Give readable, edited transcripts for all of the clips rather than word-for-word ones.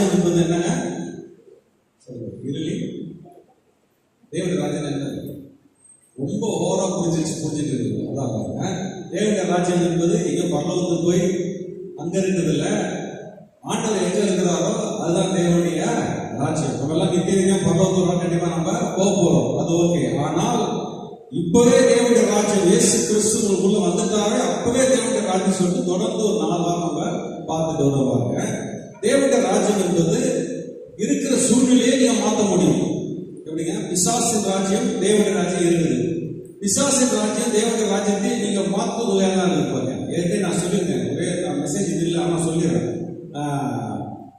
ராஜ்யம் என்பது என்னங்க? இருளி தேவனுடைய ராஜ்யம் என்ன? ரொம்ப ஓவரா புரிஞ்சுட்டு இருக்கு. அதான் பாருங்க, தேவனுடைய ராஜ்யம் என்பது இங்க பரலோகத்துக்கு போய் அங்க இருக்குது இல்ல, ஆண்டவர் எங்க இருக்கிறாரோ அதுதான் தேவனுடைய ராஜ்யம். நம்ம எல்லாம் நித்தியமா பரலோகத்துக்கு கண்டிப்பா நம்ம போக போறோம், அது ஓகே. ஆனால் இப்பவே தேவனுடைய ராஜ்யம் இயேசு கிறிஸ்து உங்களுக்குள்ள வந்துட்டாரு, அப்பவே தேவனுடைய ராஜ்யம் சொல்லிட்டு தொடர்ந்து ஒரு 4 வாரம் நம்ம பார்த்துட்டு வருவாங்க. தேவனுடைய ராஜ்யம் என்பது இருக்கிற சூழ்நிலையை நீங்க மாற்ற முடியும். எப்படிங்க? பிசாசின் ராஜ்யம் தேவனுடைய ராஜ்யம் இருக்குது. பிசாசின் ராஜ்யம் தேவனுடைய ராஜ்யத்தை நீங்க மாற்றுவதாக இருப்பாங்க. ஏற்கனவே நான் சொல்லியிருக்கேன், ஒரே மெசேஜ் இது இல்லை, ஆனால் சொல்லிடுறேன்.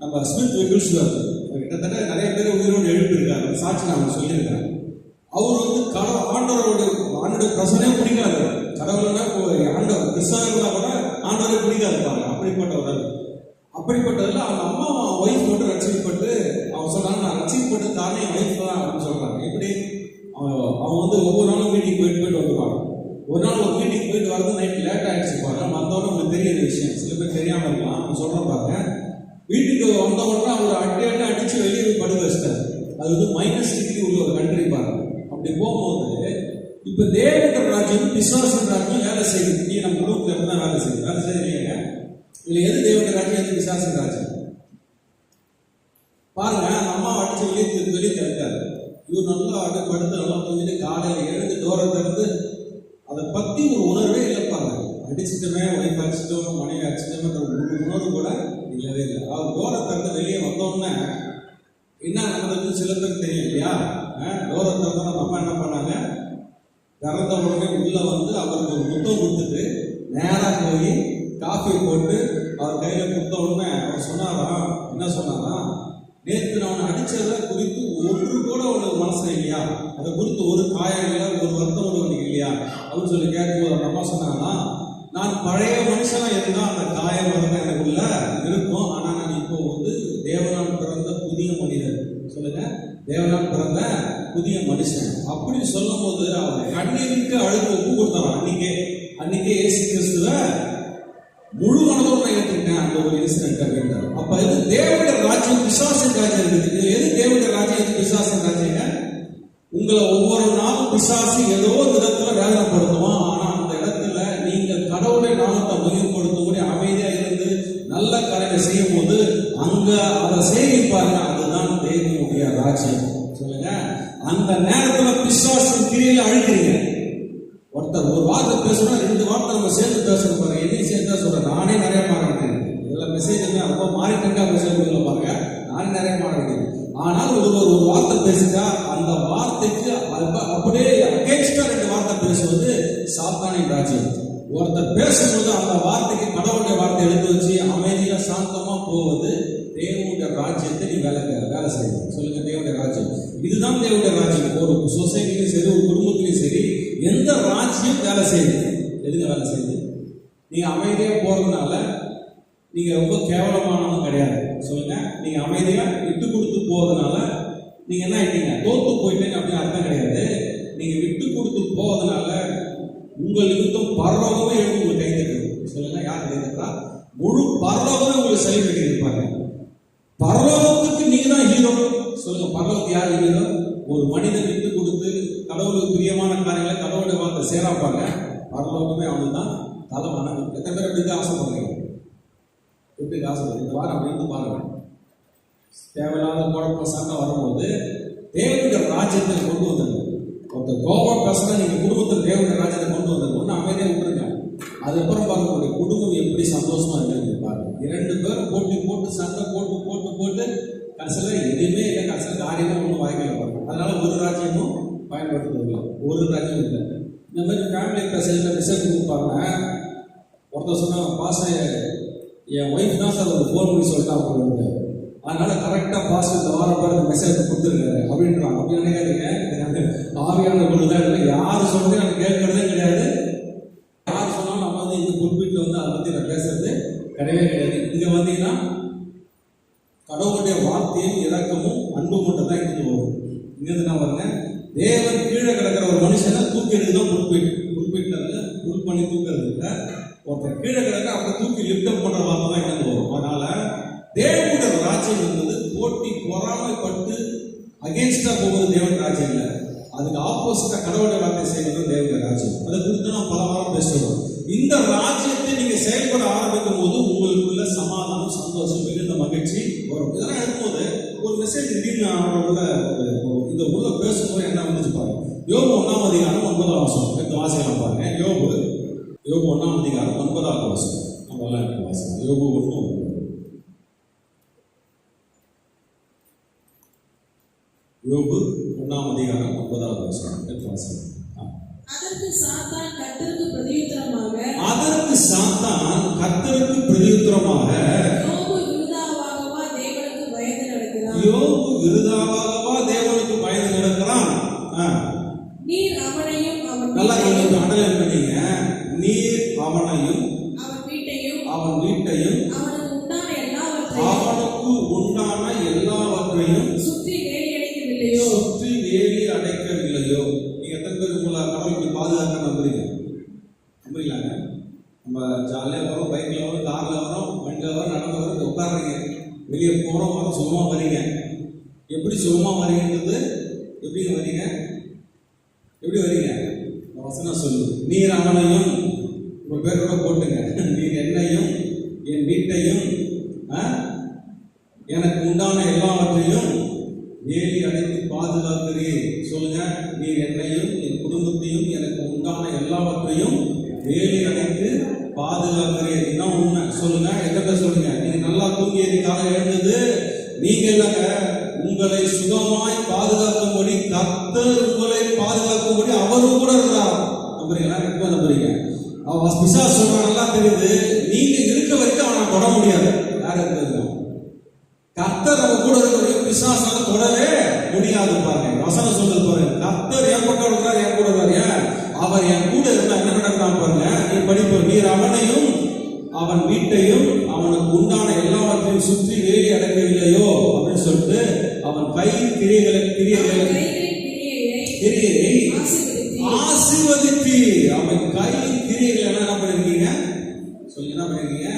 நம்ம ஸ்மித் விகில்ஸ்வர்த் கிட்டத்தட்ட நிறைய பேர் உயிரோடு எழுப்பியிருக்காரு, சாட்சி நான் சொல்லியிருக்கிறேன். அவர் ஆண்டவருடைய பிரசனே பிடிக்காது. கடவுள்னா ஆண்டவர் கிறிஸ்தவர்களா கூட ஆண்டவரை பிடிக்காது பாருங்க, அப்படிப்பட்டவர். அப்படிப்பட்டதில் அவங்க அம்மா ஒய்ஃப் மட்டும் ரட்சிக்கப்பட்டு அவங்க சொல்றாங்க, நான் ரட்சிக்கப்பட்டு தானே என் ஒய்ஃப் தான் அப்படின்னு சொல்றாங்க. எப்படி? அவங்க ஒவ்வொரு நாளும் மீட்டிங் போயிட்டு வந்துருவாங்க. ஒரு நாள் ஒரு மீட்டிங் போயிட்டு வரது நைட் லேட் ஆயிடுச்சு பாருங்க. வந்தோடனே உங்களுக்கு தெரியாத விஷயம், சில பேர் தெரியாம இருக்கலாம், அவங்க சொல்றேன் பாருங்க. வீட்டுக்கு வந்தவொடனே அவர் அடிச்சு வெளியே படுக்க வச்சிட்டாரு. அது -டிகிரி உள்ள ஒரு கண்ட்ரி பாருங்க. அப்படி போகும்போது இப்ப தேவனுடைய ராஜ்யம் பிசாசின் ராஜ்யம் வேலை செய்யுது. நீ நம்ம குடும்பத்துல இருந்தா வேலை செய்யலைங்க. இல்ல எது தேவனுடைய ராஜ்யம், எது பிசாசின் ராஜ்யம்? பாருங்க, அந்த அம்மா அடிச்சு வெளியே தடுத்தாரு. இவர் நல்லா படுத்து நல்லா தூங்கிட்டு காலையில் எழுந்து டோரை திறந்து அதை பத்தி ஒரு உணர்வே இல்லைப்பாங்க. அடிச்சுட்டோமே, ஒய்ஃப் அடிச்சிட்டோம், மனைவி அடிச்சிட்டோம், ஒரு உணர்வு கூட இல்லவே இல்லை. அவர் டோரை திறந்து வெளியே வந்தோடனே என்ன நடந்ததுன்னு சில பேருக்கு தெரியும் இல்லையா? டோரை திறந்து நம்ம அம்மா என்ன பண்ணாங்க, திறந்த உடனே உள்ள வந்து அவருக்கு ஒரு முத்தம் கொடுத்துட்டு நேராக போய் காஃபி போட்டு அவர் கையில கொடுத்த உடனே அவர் சொன்னாராம், என்ன சொன்னாராம், நேற்று நான் அடிச்சதை குறித்து ஒன்று கூட உனக்கு மனசுல இல்லையா? அதை குறித்து ஒரு காயம் இல்லை, ஒரு வருத்தம் உனக்கு இல்லையா அப்படின்னு சொல்லி கேட்கும்போது அந்த அம்மா சொன்னாங்கன்னா, நான் பழைய மனுஷனா இருந்தா அந்த காயம் வந்து எனக்குள்ள இருக்கும். ஆனா நான் இப்போ தேவனால் பிறந்த புதிய மனிதன். சொல்லுங்க, தேவனால் பிறந்த புதிய மனுஷன் அப்படின்னு சொல்லும் போது அவர் கண்ணீருக்கு அழுது ஒப்பு கொடுத்தாராம். அன்னைக்கே இயேசு கிறிஸ்துவ முழு மனதோடு ஏற்றுட்டேன். அந்த ஒரு இன்சிடென்ட் அப்படின்றார். அப்ப இது தேவனுடைய ராஜ்யம் பிசாசின் ராஜ்யம் இருக்குது. இது எது தேவனுடைய ராஜ்யம், எது பிசாசின் ராஜ்யங்க? உங்களை ஒவ்வொரு நாளும் பிசாசு ஏதோ விதத்துல வேதனைப்படுத்துவோம். ஆனா அந்த இடத்துல நீங்க கடவுளை நாமத்தை மையப்படுத்தக்கூடிய அமைதியா இருந்து நல்ல காரியத்தை செய்யும் போது அங்க அதை சேமிப்பாருங்க. அதுதான் தேவனுடைய ராஜ்யம். சொல்லுங்க, அந்த நேரத்துல பிசாசின் கிரியில அழுகிறீங்க. ஒருத்தர் ஒரு வார்த்தை பேசணும், 2 வார்த்தை நம்ம சேர்த்து பேசணும் பாருங்க. என்னையும் சேர்த்தா சொல்றேன், நானே நிறைய மாறிட்டேன். இதெல்லாம் மெசேஜ் ரொம்ப மாறிட்டேங்க பேச பாருங்க, நானே நிறைய மாறிட்டேன். ஆனால் ஒரு வார்த்தை பேசிட்டா அந்த வார்த்தைக்கு அப்படியே அகேன்ஸ்டா 2 வார்த்தை பேசுவது சாத்தானின் ராஜ்யம். ஒருத்தர் பேசும்போது அந்த வார்த்தைக்கு கடவுளுடைய வார்த்தை எடுத்து வச்சு அமைதியா சாந்தமா போவது தேவனுடைய ராஜ்யத்தை நீ வேலை செய்யணும். சொல்லுங்க, தேவனுடைய ராஜ்யம் இதுதான் தேவனுடைய ராஜ்யம். ஒரு சொசைட்டிலையும் சரி, ஒரு குடும்பத்திலையும் சரி, எந்த ராஜ்யம் வேலை செய்யுது? எதுங்க வேலை செய்யுது? நீங்க அமைதியா போறதுனால நீங்க ரொம்ப கேவலமானவங்க கிடையாது. சொல்லுங்க, நீங்க அமைதியா விட்டு கொடுத்து போறதுனால நீங்க என்ன ஆயிட்டீங்க, தோத்து போயிட்டீங்க அப்படின்னு அர்த்தம் கிடையாது. நீங்க விட்டு கொடுத்து போவதனால உங்கள் நிமித்தம் பரலோகமே எழுதி உங்களை கை தட்டுது. சொல்லுங்க, யார் கை தட்டுறா? முழு பரலோகமே உங்களுக்கு செலவு கட்டி இருப்பாங்க. பரலோகத்துக்கு நீங்க தான் ஹீரோ. சொல்லுங்க, பரலோகத்துக்கு யார் ஹீரோ? ஒரு மனிதன் விட்டு கொடுத்து கடவுளுக்கு பிரியமான காரியங்களை கடவுளுடைய வார்த்தை சேராப்பாங்க, பரலோகமே அவங்க தான் தலை வணங்கும். எத்தனை பேர் எப்படி ஆசைப்படுறீங்க? எப்படி ஆசைப்படுறீங்க? இந்த வாரம் அப்படி இருந்து பாருங்க. தேவையில்லாத குழப்ப சண்டை வரும்போது தேவனுடைய ராஜ்யத்தை கொண்டு வந்துருங்க. ஒருத்தர் கோபம் பேசுனா நீங்க குடும்பத்தில் தேவனுடைய ராஜ்யத்தை கொண்டு வந்துருங்க. ஒன்று அமைதியாக விட்டுருங்க. அதுக்கப்புறம் பாருங்க, குடும்பம் எப்படி சந்தோஷமா இருக்கு பாருங்க. 2 பேரும் போட்டு சண்டை போட்டு கடைசியில் எதுவுமே இல்லை, கடைசியில் காரியமே ஒன்றும் வாய்க்கல பாருங்க. அதனால ஒரு ராஜ்யமும் பயன்படுத்துவதில்லை, ஒரு ராஜ்யம் இல்லை. இந்த மாதிரி ஃபேமிலி பிரச்சனை ரிசல்ட் கொடுப்பாங்க. ஒருத்தர் சொன்னாங்க, பாஸ்டர் என் ஒய்ஃப் தான் சார் ஒரு ஃபோன் பண்ணி சொல்லிட்டா அப்படின்னு. அதனால கரெக்டாக பாஸ்டர் இந்த வாரம் பாருங்க மெசேஜ் கொடுத்துருக்காரு அப்படின்றாங்க. அப்படி நினைக்காதுங்க, ஆவியான பொருள் தான் இல்லை. யார் சொல்றது எனக்கு கேட்கறதே கிடையாது. யார் சொன்னாலும் நம்ம இந்த குறிப்பிட்டு அதை பற்றி நான் பேசுறது கிடையவே கிடையாது. இங்கே வந்தீங்கன்னா கடவுளுடைய வார்த்தையும் இரக்கமும் அன்பு மட்டும் தான் இருந்து வரும். இங்கிருந்து நான் வரேன், தேவன் கீழே கிடக்கிற ஒரு மனுஷனை தூக்கி எடுத்துதான் குறிப்பிட்டாங்க. புல் பண்ணி தூக்கிறது இல்லை, ஒருத்தர் கீழே கிடக்க அப்படி தூக்கி லிப்ட் அப் பண்ற வார்த்தை தான் இருந்து வரும். அதனால தேவனுடைய ராஜ்யம் என்பது பொறாமைப்பட்டு அகேன்ஸ்டா போவது தேவன் ராஜ்யம் இல்லை. அதுக்கு ஆப்போசிட்டா கடவுளை வார்த்தை செய்வது தேவனுடைய ராஜ்யம். அதை குறித்து நான் பல வாரம் பேசுகிறோம். இந்த ராஜ்யத்தை நீங்க செயல்பட ஆரம்பிக்கும் போது உங்களுக்குள்ள சமாதானம், சந்தோஷம், மிகுந்த மகிழ்ச்சி வரும். இதெல்லாம் எடுக்கும்போது ஒரு மெசேஜ் திடீர்னு இந்த உள்ள பேசும்போது என்ன வந்துச்சு பாருங்க. யோபு 1ஆம் அதிகாரம் 9ஆம் வசனம் எடுத்து வாசிக்கலாம் பாருங்க. யோபு 1ஆம் அதிகாரம் 9ஆம் வசனம் நம்ம எல்லாம் எடுத்து வாசிக்கலாம். யோபு 1. யோபு 1ஆம் அதிகாரம் 9ஆம் வசனம் எடுத்து வாசிக்கலாம். அதற்கு சாத்தான் கர்த்தருக்கு பிரதியுத்தரமாக யோபு விருதாவாகவா தேவனுக்கு பயந்து நடக்கிறான். நீர் அவனையும் நல்லா அண்டர்லைன் பண்ணீங்க. நீர் அவனையும் அவன் வீட்டையும் அவனுக்கு உண்டான எல்லாவற்றையும் சுற்றி வேலி அடைக்கவில்லையோ. நீங்க எத்தனை பேர் உங்களை கடவுளுக்கு பாதுகாக்க நம்புறீங்க? நம்புறீங்களாங்க? நம்ம ஜாலியாக வரோம், பைக்கில் வரோம், காரில் வரோம், வண்டியில் வரோம், நடந்து வரோம், உட்காடுறீங்க, வெளியே போகிறோம், வரோம், சுகமாக வரீங்க. எப்படி சுகமாக வரீங்கிறது? எப்படிங்க வரீங்க? எப்படி வரீங்க? வசனம் சொல்லுது. நீர் அவனையும், உங்கள் பேர் கூட போட்டுங்க, நீர் என்னையும் என் வீட்டையும் எனக்கு உண்டான எல்லாவற்றையும் வேலி அடைத்து பாதுகாக்கிறேன். சொல்லுங்க. நீர் என்னையும் என் குடும்பத்தையும் எனக்கு உண்டான எல்லாவற்றையும் வேலி அடைத்து பாதுகாக்கிறேன். இதான் உண்மை. சொல்லுங்க. எங்கிட்ட சொல்லுங்க. நீங்க நல்லா தூங்கி காலை எழுந்தது நீங்க இல்லைங்க. உங்களை சுகமாய் பாதுகாக்கும்படி கர்த்தர் உங்களை பாதுகாக்கும்படி அவரும் கூட இருக்கிறார். நம்புறீங்களா? எப்ப நம்புறீங்க? அவன் பிசாசு சொல்றான், நல்லா தெரியுது. நீங்க இருக்க வரைக்கும் அவனை தொட முடியாது. யார் இருக்கிறது? கர்த்தர் அவன் கூட இருக்கிற பிசாசால தொடவே முடியாது. பாருங்க, வசனம் சொல்றது பாருங்க. கர்த்தர் என் பக்கம் இருக்கிறார், என் கூட இருக்கிறார். அவர் என் கூட இருந்தா என்ன நடக்கிறான் பாருங்க. நீ படிப்போம். நீர் அவனையும் அவன் வீட்டையும் அவனுக்கு உண்டான எல்லாவற்றையும் சுற்றி வேலி அடைக்கவில்லையோ அப்படின்னு சொல்லிட்டு அவன் கையின் கிரியைகளை ஆசீர்வதித்து அவன் கையின் கிரியைகளை என்ன பண்ணிருக்கீங்க? சொல்லி என்ன பண்ணிருக்கீங்க?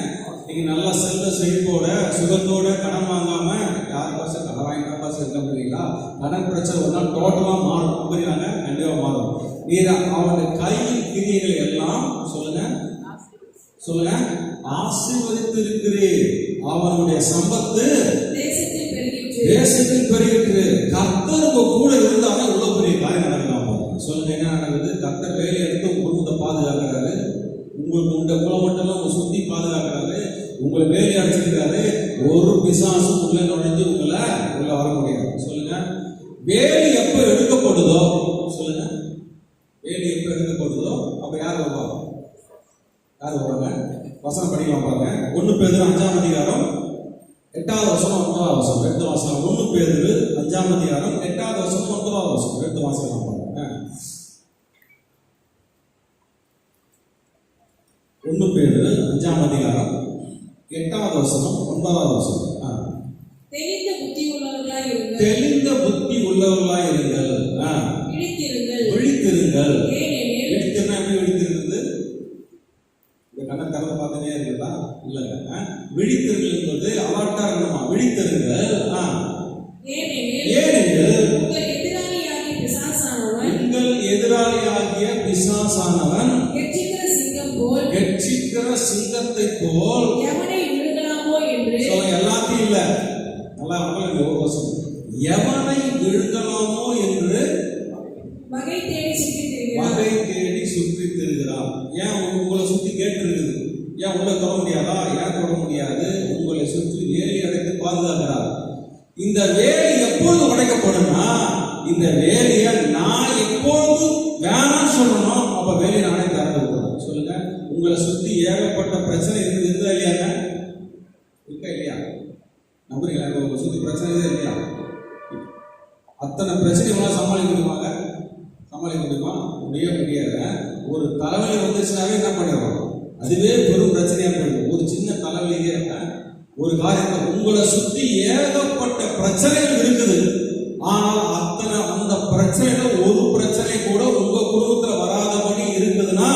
நீங்க நல்லா செல்வ செழிப்போட சுகத்தோட கடன் வாங்காம யார் பாச கடன் வாங்கினா பாச இருக்க முடியுங்களா? கடன் பிரச்சனை ஒரு நாள் டோட்டலா மாறும். புரியுறாங்க? கண்டிப்பா மாறும். நீர் அவனுடைய கையின் கிரியைகளை எல்லாம் சொல்லுங்க ஆசீர்வதித்து இருக்கிறேன். அவனுடைய சம்பத்து தேசத்தில் பெருகிற்று. கர்த்தர் உங்க கூட இருந்தாலும் இவ்வளவு பெரிய காரியம் நடக்கலாம். சொல்லுங்க, என்ன நடக்குது? கர்த்தர் வேலை எடுத்து உங்க குடும்பத்தை பாதுகாக்கிறாரு. உங்களுக்கு உங்க குலம் மட்டும் உங்க சுத்தி பாதுகாக்கிறாரு. உங்களை வேலை அடைச்சிருக்காரு. ஒரு பிசாசும் உள்ள நுழைஞ்சு உங்களை உள்ள வர முடியாது. சொல்லுங்க. வேலி எப்ப எடுக்கப்படுதோ, சொல்லுங்க, வேலி எப்ப எடுக்கப்படுதோ அப்ப யார் வருவாங்க? யார் வருவாங்க? வசனம் படிக்கலாம் பாருங்க. 1 பேதுரு 5ஆம் அதிகாரம் 8ஆவது வசனம் 9ஆவது வசனம் எடுத்து வாசனம். 1 பேதுரு 5ஆம் அதிகாரம் 8ஆவது வசனம் 9ஆவது வசனம் எடுத்து வாசனம் பாருங்க. 1 பேதுரு 5ஆம் அதிகாரம் 8ஆவது வசனம் 9ஆவது வசனம். தெளிந்த புத்தி உள்ளவர்களாய் இருங்கள். விழித்திருங்கள். விழித்திருந்தா எப்படி விழித்திருந்தது? இந்த கண்ணை திறந்து பார்த்துனே இருக்குதா? இல்லைங்க. விழித்திருங்கள் என்பது அலர்ட்டா இருக்கணுமா? விழித்திருங்கள். ஏனெனில் உங்கள் எதிராளியாகிய பிசாசானவன் கெர்ச்சிக்கிற சிங்கத்தை போல் எவனை விழுங்கலாமோ என்று எல்லாத்தையும் இல்ல, நல்லா எவனை விழுங்கலாமோ என்று வகை தேடி சுற்றி திரிகிறான். ஏன் உங்களை சுத்தி கேட்டு இருக்குது? ஏன் உங்களை தொட முடியாதா? ஏன் தொட முடியாது? உங்களை சுற்றி வேலி அடைத்து பாதுகாக்கிறார். இந்த வேலி எப்பொழுது உடைக்கப்படும்னா, இந்த வேலியை நான் எப்பொழுது வேணாம்னு சொல்லணும், அப்ப வேலையை நானே திறந்து விடுறேன். சொல்லுங்க. உங்களை சுத்தி ஏகப்பட்ட பிரச்சனை இருக்குதா இல்லையாங்க? இருக்கா இல்லையா? நம்புறீங்களா? உங்களை சுத்தி பிரச்சனை இல்லையா? அத்தனை பிரச்சனை சமாளிக்க முடியுமாங்க? சமாளிக்க முடியுமா? முடியாது. ஒரு தலைவலி வந்துச்சுனாவே என்ன பண்ணிடுறோம்? அதுவே பெரும் பிரச்சனையா போயிடும். ஒரு சின்ன தலைவலியே ஒரு காரியத்தை உங்களை சுத்தி ஏகப்பட்ட பிரச்சனைகள் இருக்குது. ஆனால் அந்த பிரச்சனையில ஒரு பிரச்சனை கூட உங்க குடும்பத்துல வராதபடி இருக்குதுன்னா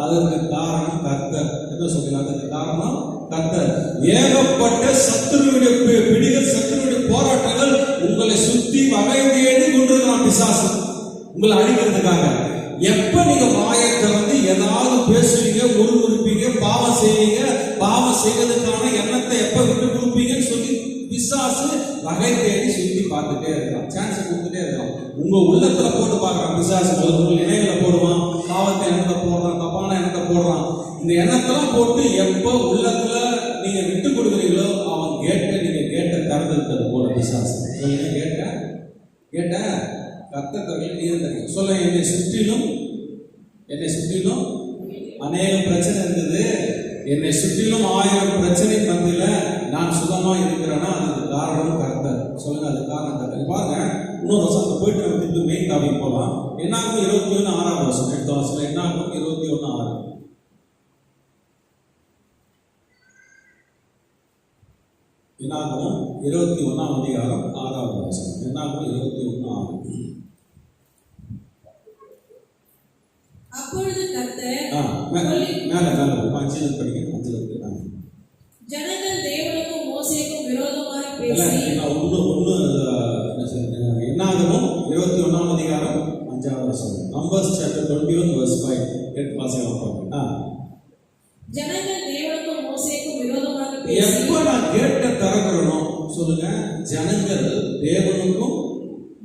அதற்கு காரணம் கர்த்தர். என்ன சொல்றீங்க? அதற்கு காரணம் கர்த்தர். ஏகப்பட்ட சத்துருடைய பிடிகள், சத்துருடைய போராட்டங்கள் உங்களை அழிக்கிறதுக்காக. எப்ப நீங்க வாயை திறந்து ஏதாவது பேசுவீங்க, முறுமுறுப்பீங்க, பாவம் செய்வீங்க, பாவம் செய்வதற்கான எண்ணத்தை எப்ப விட்டு கொடுப்பீங்கன்னு சொல்லி பிசாசு வகை தேடி சுத்தி பார்த்துட்டே இருக்கான், சான்ஸ் கொடுத்துட்டே இருக்கான். உங்க உள்ளத்துல போட்டு பார்க்கறான் பிசாசு. உங்க நினைவுல போடுவான், பாவத்தை எண்ணத்தை போடுறான், தப்பான எண்ணத்தை போடுறான். இந்த எண்ணத்தெல்லாம் போட்டு எப்ப உள்ளத்துல நீங்க விட்டு கொடுக்குறீங்களோ அவன் நீங்க கேட்ட திறந்துட்டது போல பிசாசு. கேட்ட கர்த்தர் நீர் தெரியும் சொல்ல. என்னை சுற்றிலும் அநேக பிரச்சனை இருந்தது. என்னை சுற்றிலும் 1000 பிரச்சனை மத்தியில நான் சுகமா இருக்கிறேன்னா அதுக்கு காரணம் கர்த்தர். சொல்லுங்க, அது காரணம் கர்த்தர். பாருங்க, இன்னொரு வருஷம் போயிட்டு நம்ம திருப்பி மெயின் டாபிக் போகலாம். என்னாகும் 21:6 எடுத்த வருஷம் என்னாகும் 21:6. என்னாகும் 21:6 என்னாகும் 21:6. அப்பொழுது கர்த்தர் ஜனங்கள் தேவனுக்கும் மோசேக்கும் விரோதமாய் பேசி என்னாகும் 21:5 Numbers chapter 21 verse 5. ஜனங்கள் தேவனுக்கும் மோசேக்கும் விரோதமாக பேசி. எப்ப நான் கேட்ட திறக்கிறனோ சொல்லுங்க, ஜனங்கள் தேவனுக்கும்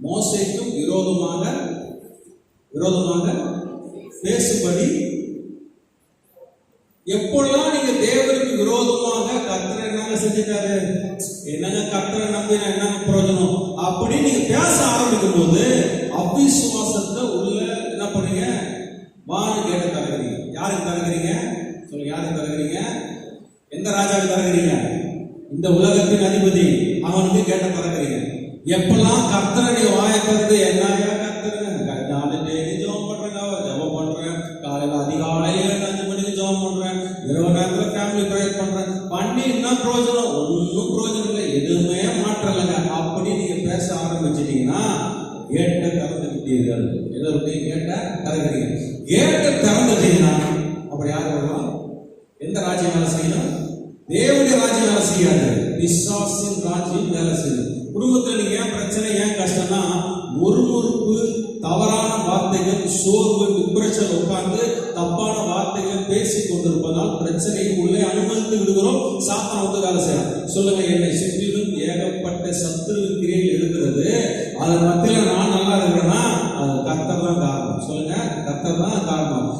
மோசேக்கும் விரோதமாக பேசும்படி. எப்பெல்லாம் நீங்க தேவனுக்கு விரோதமாக கர்த்தரை என்னங்க செஞ்சுட்டாரு, என்னங்க கர்த்தரை நம்பி என்னங்க பிரயோஜனம் அப்படி நீங்க பேச ஆரம்பிக்கும் போது அவிசுவாசத்தை உள்ள என்ன பண்ணீங்க, வான்னு கேட்டு தரகிறீங்க. யாருக்கு தரகிறீங்க சொல்லுங்க, யாருக்கு தரகிறீங்க? எந்த ராஜாவுக்கு தரகிறீங்க? இந்த உலகத்தின் அதிபதி அவனுக்கு கேட்ட தரகிறீங்க. எப்பெல்லாம் கர்த்தரை நீங்க வாயை திறந்து என்னங்க கர்த்தருங்க ஜெபம் பண்றேன், காலையில அதிகாலையில 5 மணிக்கு ஜெபம் பண்றேன், இரவு நேரத்துல ஃபேமிலி ப்ரேயர் பண்றேன், பண்ணி என்ன பிரயோஜனம்? ஒன்னும் பிரயோஜனம் இல்லை, எதுவுமே மாற்றம் இல்லைங்க. அப்படி நீங்க பேச ஆரம்பிச்சிட்டீங்கன்னா கேட்ட திறந்துக்கிட்டீர்கள். ஏதோ கேட்ட திறக்கிறீங்க. கேட்ட திறந்துட்டீங்கன்னா அப்படி யார் வரலாம்? எந்த ராஜ்யம் வேலை செய்யணும்? தேவனுடைய ராஜ்யம் வேலை செய்யாது, பிசாசின் ராஜ்யம் வேலை செய்யும். குடும்பத்தில் நீங்க ஏன் பிரச்சனை, ஏன் கஷ்டம்னா முறுமுறுப்பு, தவறான வார்த்தைகள், சோர்வு, டிப்ரெஷன் உட்கார்ந்து தப்பான வார்த்தைகள் பேசிக் கொண்டிருப்பதால் பிரச்சனையை உள்ளே அனுமதித்து விடுகிறோம். சாத்தான் வந்து வேலை செய்யலாம். சொல்லுங்க, என்னை சுற்றிலும் ஏகப்பட்ட சத்துருவின் கிரியைகள் இருக்கிறது, அதன் மத்தியில நான் நல்லா இருக்கிறேன்னா அது கர்த்தர் தான் காரணம். சொல்லுங்க, கர்த்தர் தான் காரணம்.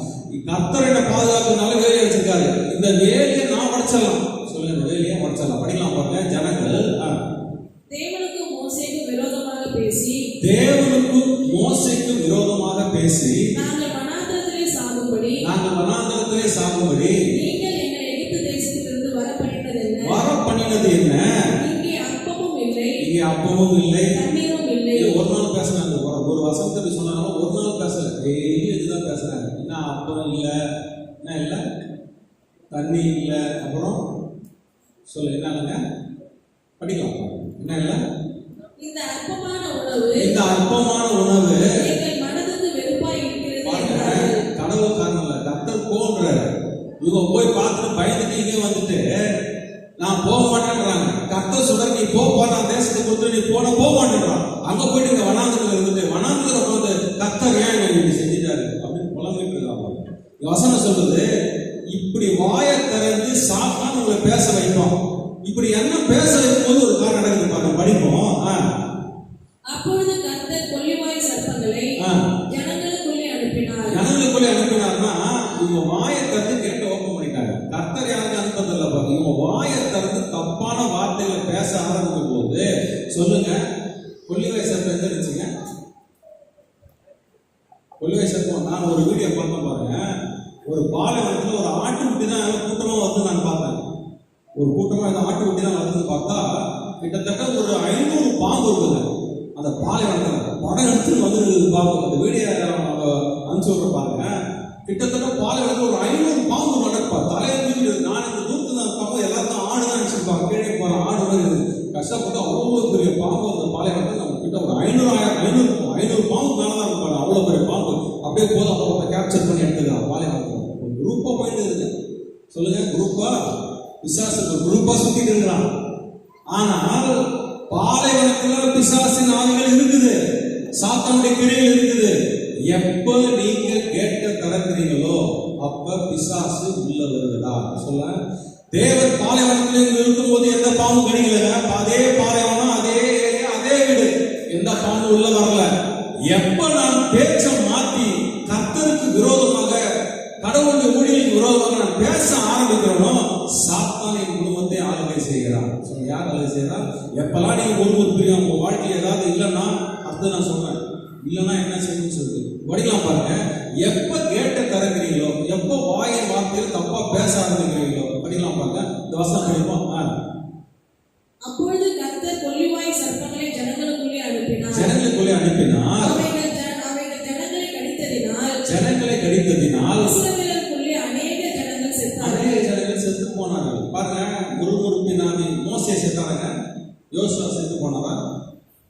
கர்த்தர் என்ன பாதுகாப்பு நல்ல வேலையை வச்சிருக்காரு. இந்த வேலையை நான் உடைச்சிடலாம். சொல்லுங்க, இந்த வேலையை உடைச்சிடலாம். படிக்கலாம் பாருங்க. ஜனங்கள் தேவனுக்கும் மோசேக்கும் விரோதமாக பேசி நாங்கள் வனாந்தரத்திலே சாகும்படி நீங்கள் என்னை எகிப்து தேசத்திலிருந்து வர பண்ணினது என்ன? இங்கே அப்பமும் இல்லை தண்ணீரும் இல்லை. ஒரு நாள் பேசுறாங்க, ஒரு வசனத்தை சொன்னாலும் ஒரு நாள் பேசல, டெய்லி இதுதான் பேசுறாங்க. என்ன அப்பம் இல்லை, என்ன இல்லை, தண்ணி இல்லை, அப்புறம் சொல்லு என்னங்க படிக்கலாம். என்ன இல்லை, இந்த அற்பமான உணவு எங்கள் மனதுக்கு வெறுப்பாய் இருக்கிறது. கடவுள் காரணம் இல்லை, கர்த்தர் போன்றாரு. இவங்க போய் பார்த்துட்டு பயந்துட்டு இங்கே வந்துட்டு நான் போக மாட்டேன்றாங்க. கர்த்தர் சொல்ற நீ போன தேசத்துக்கு கொடுத்து நீ போக மாட்டேன்றான். அங்க போயிட்டு இங்க வனாந்தரத்துல இருந்துட்டு வனாந்தரத்துல உட்காந்து கர்த்தர் ஏன் இப்படி செஞ்சுட்டாரு அப்படின்னு புலம்பிட்டு இருக்காங்க. வசனம் சொல்றது, இப்படி வாயை திறந்து சாப்பான்னு உங்களை பேச வைப்போம். இப்படி என்ன பேச வைக்கும்போது ஒரு காரணம் நடக்குது பாருங்க, படிப்போம். அப்பொழுது கர்த்தர் கொள்ளிவாய் சர்ப்பங்களை ஜனங்களுக்குள்ளே அனுப்பினார்னா இவங்க வாயை திறந்து கேட்டு ஓப்பன் பண்ணிட்டாங்க. கர்த்தர் யாருக்கு அனுப்பதில்லை பாருங்க. இவங்க வாயை திறந்து தப்பான வார்த்தைகளை பேச ஆரம்பிக்கும் போது சொல்லுங்க, கொள்ளிவாய் சர்ப்பம் எந்த இருந்துச்சுங்க? கொள்ளிவாய் சர்ப்பம் நான் ஒரு வீடியோ பார்த்தேன் பாருங்க. ஒரு பாலைவனத்துல ஒரு ஆட்டுக்குட்டி தான் கூட்டமா வந்து நான் பார்த்தேன். ஒரு கூட்டமா இந்த ஆட்டுக்குட்டி தான் வந்து பார்த்தா கிட்டத்தட்ட ஒரு 500 பாம்பு இருக்குது அந்த பாலைவனத்துல. படம் எடுத்து வந்து பாம்பு அந்த வீடியோ அனுப்பிச்சு விட்ற பாருங்க. கிட்டத்தட்ட பாலைவனத்துல ஒரு 500 பாம்பு நடப்பா. தலையை தூக்கிட்டு நான் இந்த தூரத்துல பார்க்கும்போது எல்லாருக்கும் ஆடு தான் நினைச்சிருப்பாங்க. கீழே போற ஆடு மாதிரி இருக்குது. கஷ்டப்பட்டு அவ்வளோ பெரிய பாம்பு அந்த பாலைவனத்துல நம்ம கிட்ட ஒரு 500 பாம்பு மேலதான் இருப்பாங்க. அவ்வளோ பெரிய பாம்பு அப்படியே போதும் அப்போ கேப்சர் பண்ணி எடுத்துக்கலாம். பாலைவனத்துல ஒரு குரூப்பா போயிட்டு இருக்கு. சொல்லுங்க, குரூப்பா பிசாசுக்கு குரூப்பா சுத்திட்டு இருக்கிறான். ஆனால் பாலைவனத்துல பிசாசின் ஆவிகள் இருக்குது, சாத்தானுடைய கிரியைகள் இருக்குது. எப்ப நீங்க கேட்க திறக்கிறீங்களோ அப்ப பிசாசு உள்ள வருகிறதா சொல்ல. தேவன் பாலைவனத்தில் இருக்கும்போது எந்த பாம்பும் கடிக்கல. அதே பாலைவனம், அதே வீடு, எந்த பாம்பு உள்ள வரல. எப்ப நான் பேச்ச மாத்தி கர்த்தருக்கு விரோதமாக, கடவுளுடைய ஊழியருக்கு விரோதமாக நான் பேச ஆரம்பிக்கிறோனோ சாத்தான் என் குடும்பத்தை ஆளுகை செய்கிறான். யார் ஆளுகை செய்யறான்? எப்பெல்லாம் நீங்க முறுமுறுப்பீங்க, உங்க வாழ்க்கையில் ஏதாவது இல்லைன்னா அர்த்தம் நான் சொல்றேன், இல்லைன்னா என்ன செய்யணும்னு சொல்லுது படிக்கலாம் பாருங்க. எப்ப கேட்ட திறக்கிறீங்களோ, எப்ப வாயின் வார்த்தையில் தப்பா பேச ஆரம்பிக்கிறீங்களோ படிக்கலாம் பாருங்க. இந்த வசனம் படிப்போம். அப்பொழுது கர்த்தர் கொள்ளிவாய் சர்ப்பங்களை ஜனங்களுக்குள்ளே அனுப்பினார். அவைகள் ஜனங்களை கடித்ததினால் இஸ்ரவேலருக்குள்ளே அநேக ஜனங்கள் செத்து போனார்கள். பாருங்க, முறுமுறுப்பினாலே மோசே செத்தாங்க, யோசுவா செத்து போனாரா?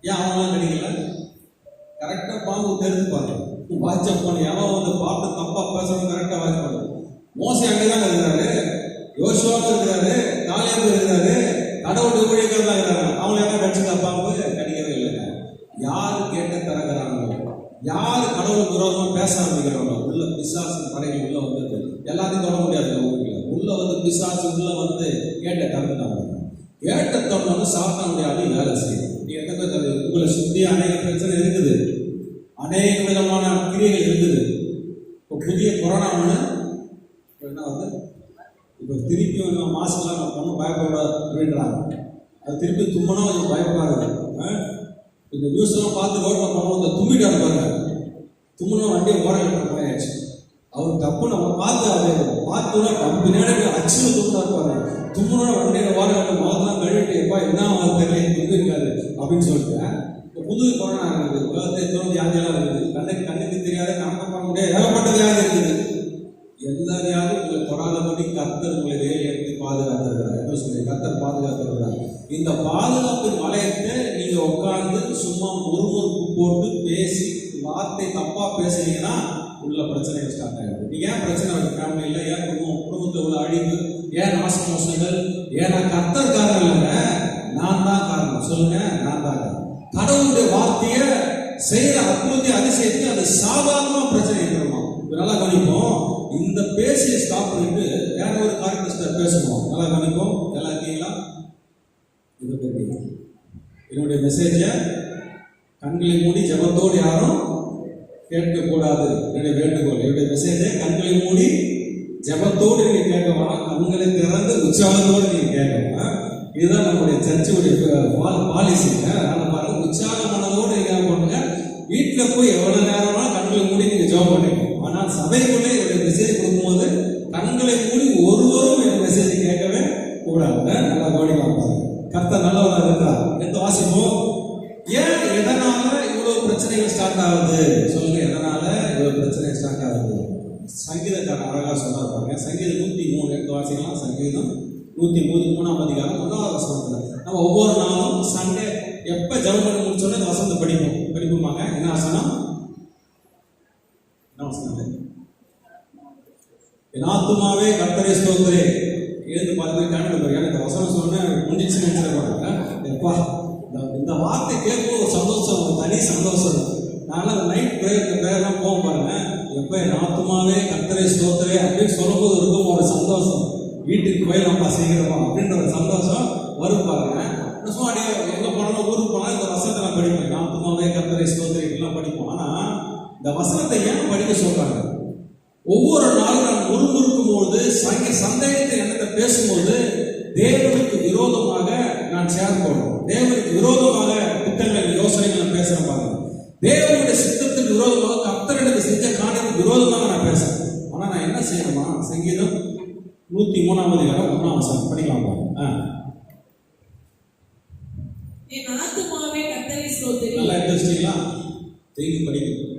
ஏன் அவங்களாம் கடிக்கல? கரெக்டா பாம்பு தெரிஞ்சு பாருங்க. வாட்ச போன எவன் வந்து பார்த்து தப்பா பேசணும் கரெக்டா வாட்ச பாருங்க. மோசே அங்கேதான் இருக்கிறாரு, யோசுவாவும் இருக்கிறாரு, காலேபு இருக்கிறாரு, கடவுளுடைய ஊழியர்கள் தான் இருக்கிறாங்க. அவங்கள என்ன கடிச்சதா பாம்பு? கடிக்கவே இல்லைங்க. யாரு கேட்ட திறக்கிறாங்களோ, யாரு கடவுளுக்கு விரோதமா பேச ஆரம்பிக்கிறாங்களோ உள்ள பிசாசு படைகள் உள்ள வந்து எல்லாத்தையும் தொட முடியாது. உள்ள வந்து பிசாசு உள்ள வந்து கேட்ட திறந்துட்டாங்க. கேட்ட தொடர்ந்து சாத்தானுடைய அடி வேலை செய்யும். உங்களை சுத்தி அநேக பிரச்சனை இருக்குது, அநேக விதமான கிரியைகள் இருக்குது. இப்போ புதிய கொரோனா ஒன்று என்ன வந்து இப்போ திருப்பி மாசம்லாம் நம்ம பொண்ணு பயப்பட அப்படின்றாங்க. அது திருப்பி தும்மனா கொஞ்சம் பயப்படாது. இந்த நியூஸ் எல்லாம் பார்த்து ரோட்டில் போனோம், தும்பிட்டு இருப்பாங்க, தும்முனா வண்டியை ஓரம் போயாச்சு. அவர் தப்பு நம்ம பார்த்து அதை பார்த்து கம்பெனியோட அச்சு தும்முனா இருப்பாங்க. தும்முனா வண்டியை ஓரம் முதல்லாம் கழுவிட்டு எப்பா என்ன தெரியல தும்பி இருக்காரு அப்படின்னு சொல்லிட்டு. இப்போ புது கொரோனா இருக்குது, உலகத்தை தோணும் வியாதியெல்லாம் இருக்குது, கண்ணுக்கு தெரியாத கணக்க பண்ண முடியாது, ஏகப்பட்ட வியாதி இருக்குது. எல்லா வியாதியும் உங்களை தொடாதபடி கர்த்தர் உங்களை வேலை எடுத்து பாதுகாத்திருக்கிறார். என்ன சொல்லி கர்த்தர் பாதுகாத்திருக்கிறார். இந்த பாதுகாப்பின் வளையத்தை நீங்க உட்கார்ந்து சும்மா முறுமுறுப்பு போட்டு பேசி வார்த்தை தப்பா பேசுனீங்கன்னா உள்ள பிரச்சனை ஸ்டார்ட் ஆகிடும். நீங்க ஏன் பிரச்சனை வருது ஃபேமிலியில்? ஏன் குடும்பத்தில் உள்ள அழிவு, ஏன் நாச மோசங்கள்? ஏன்னா கர்த்தர் காரணம் இல்லைங்க, நான் தான் காரணம். சொல்லுங்க, நான் தான் காரணம். கடவுளுடைய வார்த்தையை செய்யற அற்புதத்தை அதிசயத்தை அது சாதாரணமா பிரச்சனை இருக்கிறோமா? நல்லா கவனிப்போம். இந்த பேசிய ஸ்டாப் பண்ணிட்டு வேற ஒரு காரியத்தை பேசணும். நல்லா கவனிப்போம். நல்லா இருக்கீங்களா? என்னுடைய மெசேஜ கண்களை மூடி ஜபத்தோடு யாரும் கேட்கக்கூடாது. என்னுடைய வேண்டுகோள். என்னுடைய மெசேஜை கண்களை மூடி ஜபத்தோடு நீங்க கேட்க வேணாம், கண்களை திறந்து உற்சாகத்தோடு நீங்க கேட்கணும். இதுதான் நம்முடைய சர்ச்சுடைய பாலிசிங்க. அதனால பாருங்க, உற்சாகமானதோடு நீங்க பண்ணுங்க. வீட்டில் போய் எவ்வளவு நேரம்னா கண்களை மூடி நீங்க ஜபம் பண்ணிக்கணும். ஆனால் சபைக்குள்ளே என்னுடைய மெசேஜ் கொடுக்கும்போது கண்களை மூடி ஒருவரும் என்னுடைய மெசேஜ் கேட்கவே கூடாது. நல்லா கவனிக்கலாம் பாருங்க. கர்த்தர் நல்லவராக இருக்கிறார். எந்த வாசிப்போம். ஏன் எதனால இவ்வளவு பிரச்சனைகள் ஸ்டார்ட் ஆகுது? சொல்லுங்க, எதனால இவ்வளவு பிரச்சனை ஸ்டார்ட் ஆகுது? சங்கீதக்காரன் அழகா சொன்னாங்க. சங்கீதம் 103 எடுத்து வாசிக்கலாம். சங்கீதம் 103 3ஆம் அதிகாரம் 1வது வசனத்துல நம்ம ஒவ்வொரு நாளும் சண்டே எப்ப ஜெபம் பண்ணி முடிச்சோட இந்த வசனத்தை படிப்போமாங்க. என்ன வசனம்? என் ஆத்துமாவே கர்த்தரை ஸ்தோத்திரே. எழுந்து பார்த்து கேட்டு எனக்கு வசனம் சொன்ன முடிஞ்சிச்சு நினைச்சிருப்பாங்க. எப்பா இந்த வார்த்தை கேட்கும் ஒரு சந்தோஷம், ஒரு தனி சந்தோஷம். நான்லாம் நைட் பிரேயர்லாம் போக பாருங்க. எப்ப என் ஆத்துமாவே கர்த்தரை ஸ்தோத்திரே அப்படின்னு சொல்லும்போது இருக்கும் ஒரு சந்தோஷம். வீட்டுக்கு போய் நம்ம செய்கிறோமா அப்படின்ற ஒரு சந்தோஷம் வரும் பாருங்க. எங்க போனாலும் ஊருக்கு போனா இந்த வசனத்தை நான் படிப்பேன். ஆத்துமாவே கர்த்தரை ஸ்தோத்திரே எல்லாம் படிப்போம். ஆனா இந்த வசனத்தை ஏன் படிக்க சொல்றாங்க? ஒவ்வொரு நாளும் நான் முறுமுறுக்கும் போது, சந்தேகத்தை என்கிட்ட பேசும்போது தேவனுக்கு விரோதமாக நான் செயல்படுறோம். தேவனுக்கு விரோதமாக திட்டங்கள் யோசனைகளை பேசுறேன் பாருங்க. தேவனுடைய சித்தத்துக்கு விரோதமாக, கர்த்தர் எனக்கு செஞ்ச காரியத்துக்கு விரோதமாக நான் பேசுறேன். ஆனா நான் என்ன செய்யணுமா? சங்கீதம் 103ஆம் அதிகாரம் 1ஆம் வசனம் படிக்கலாம் பாருங்க. என் ஆத்துமாவே கர்த்தரை ஸ்தோத்திரி. நல்லா எடுத்துட்டீங்களா? செய்தி படிக்கணும்.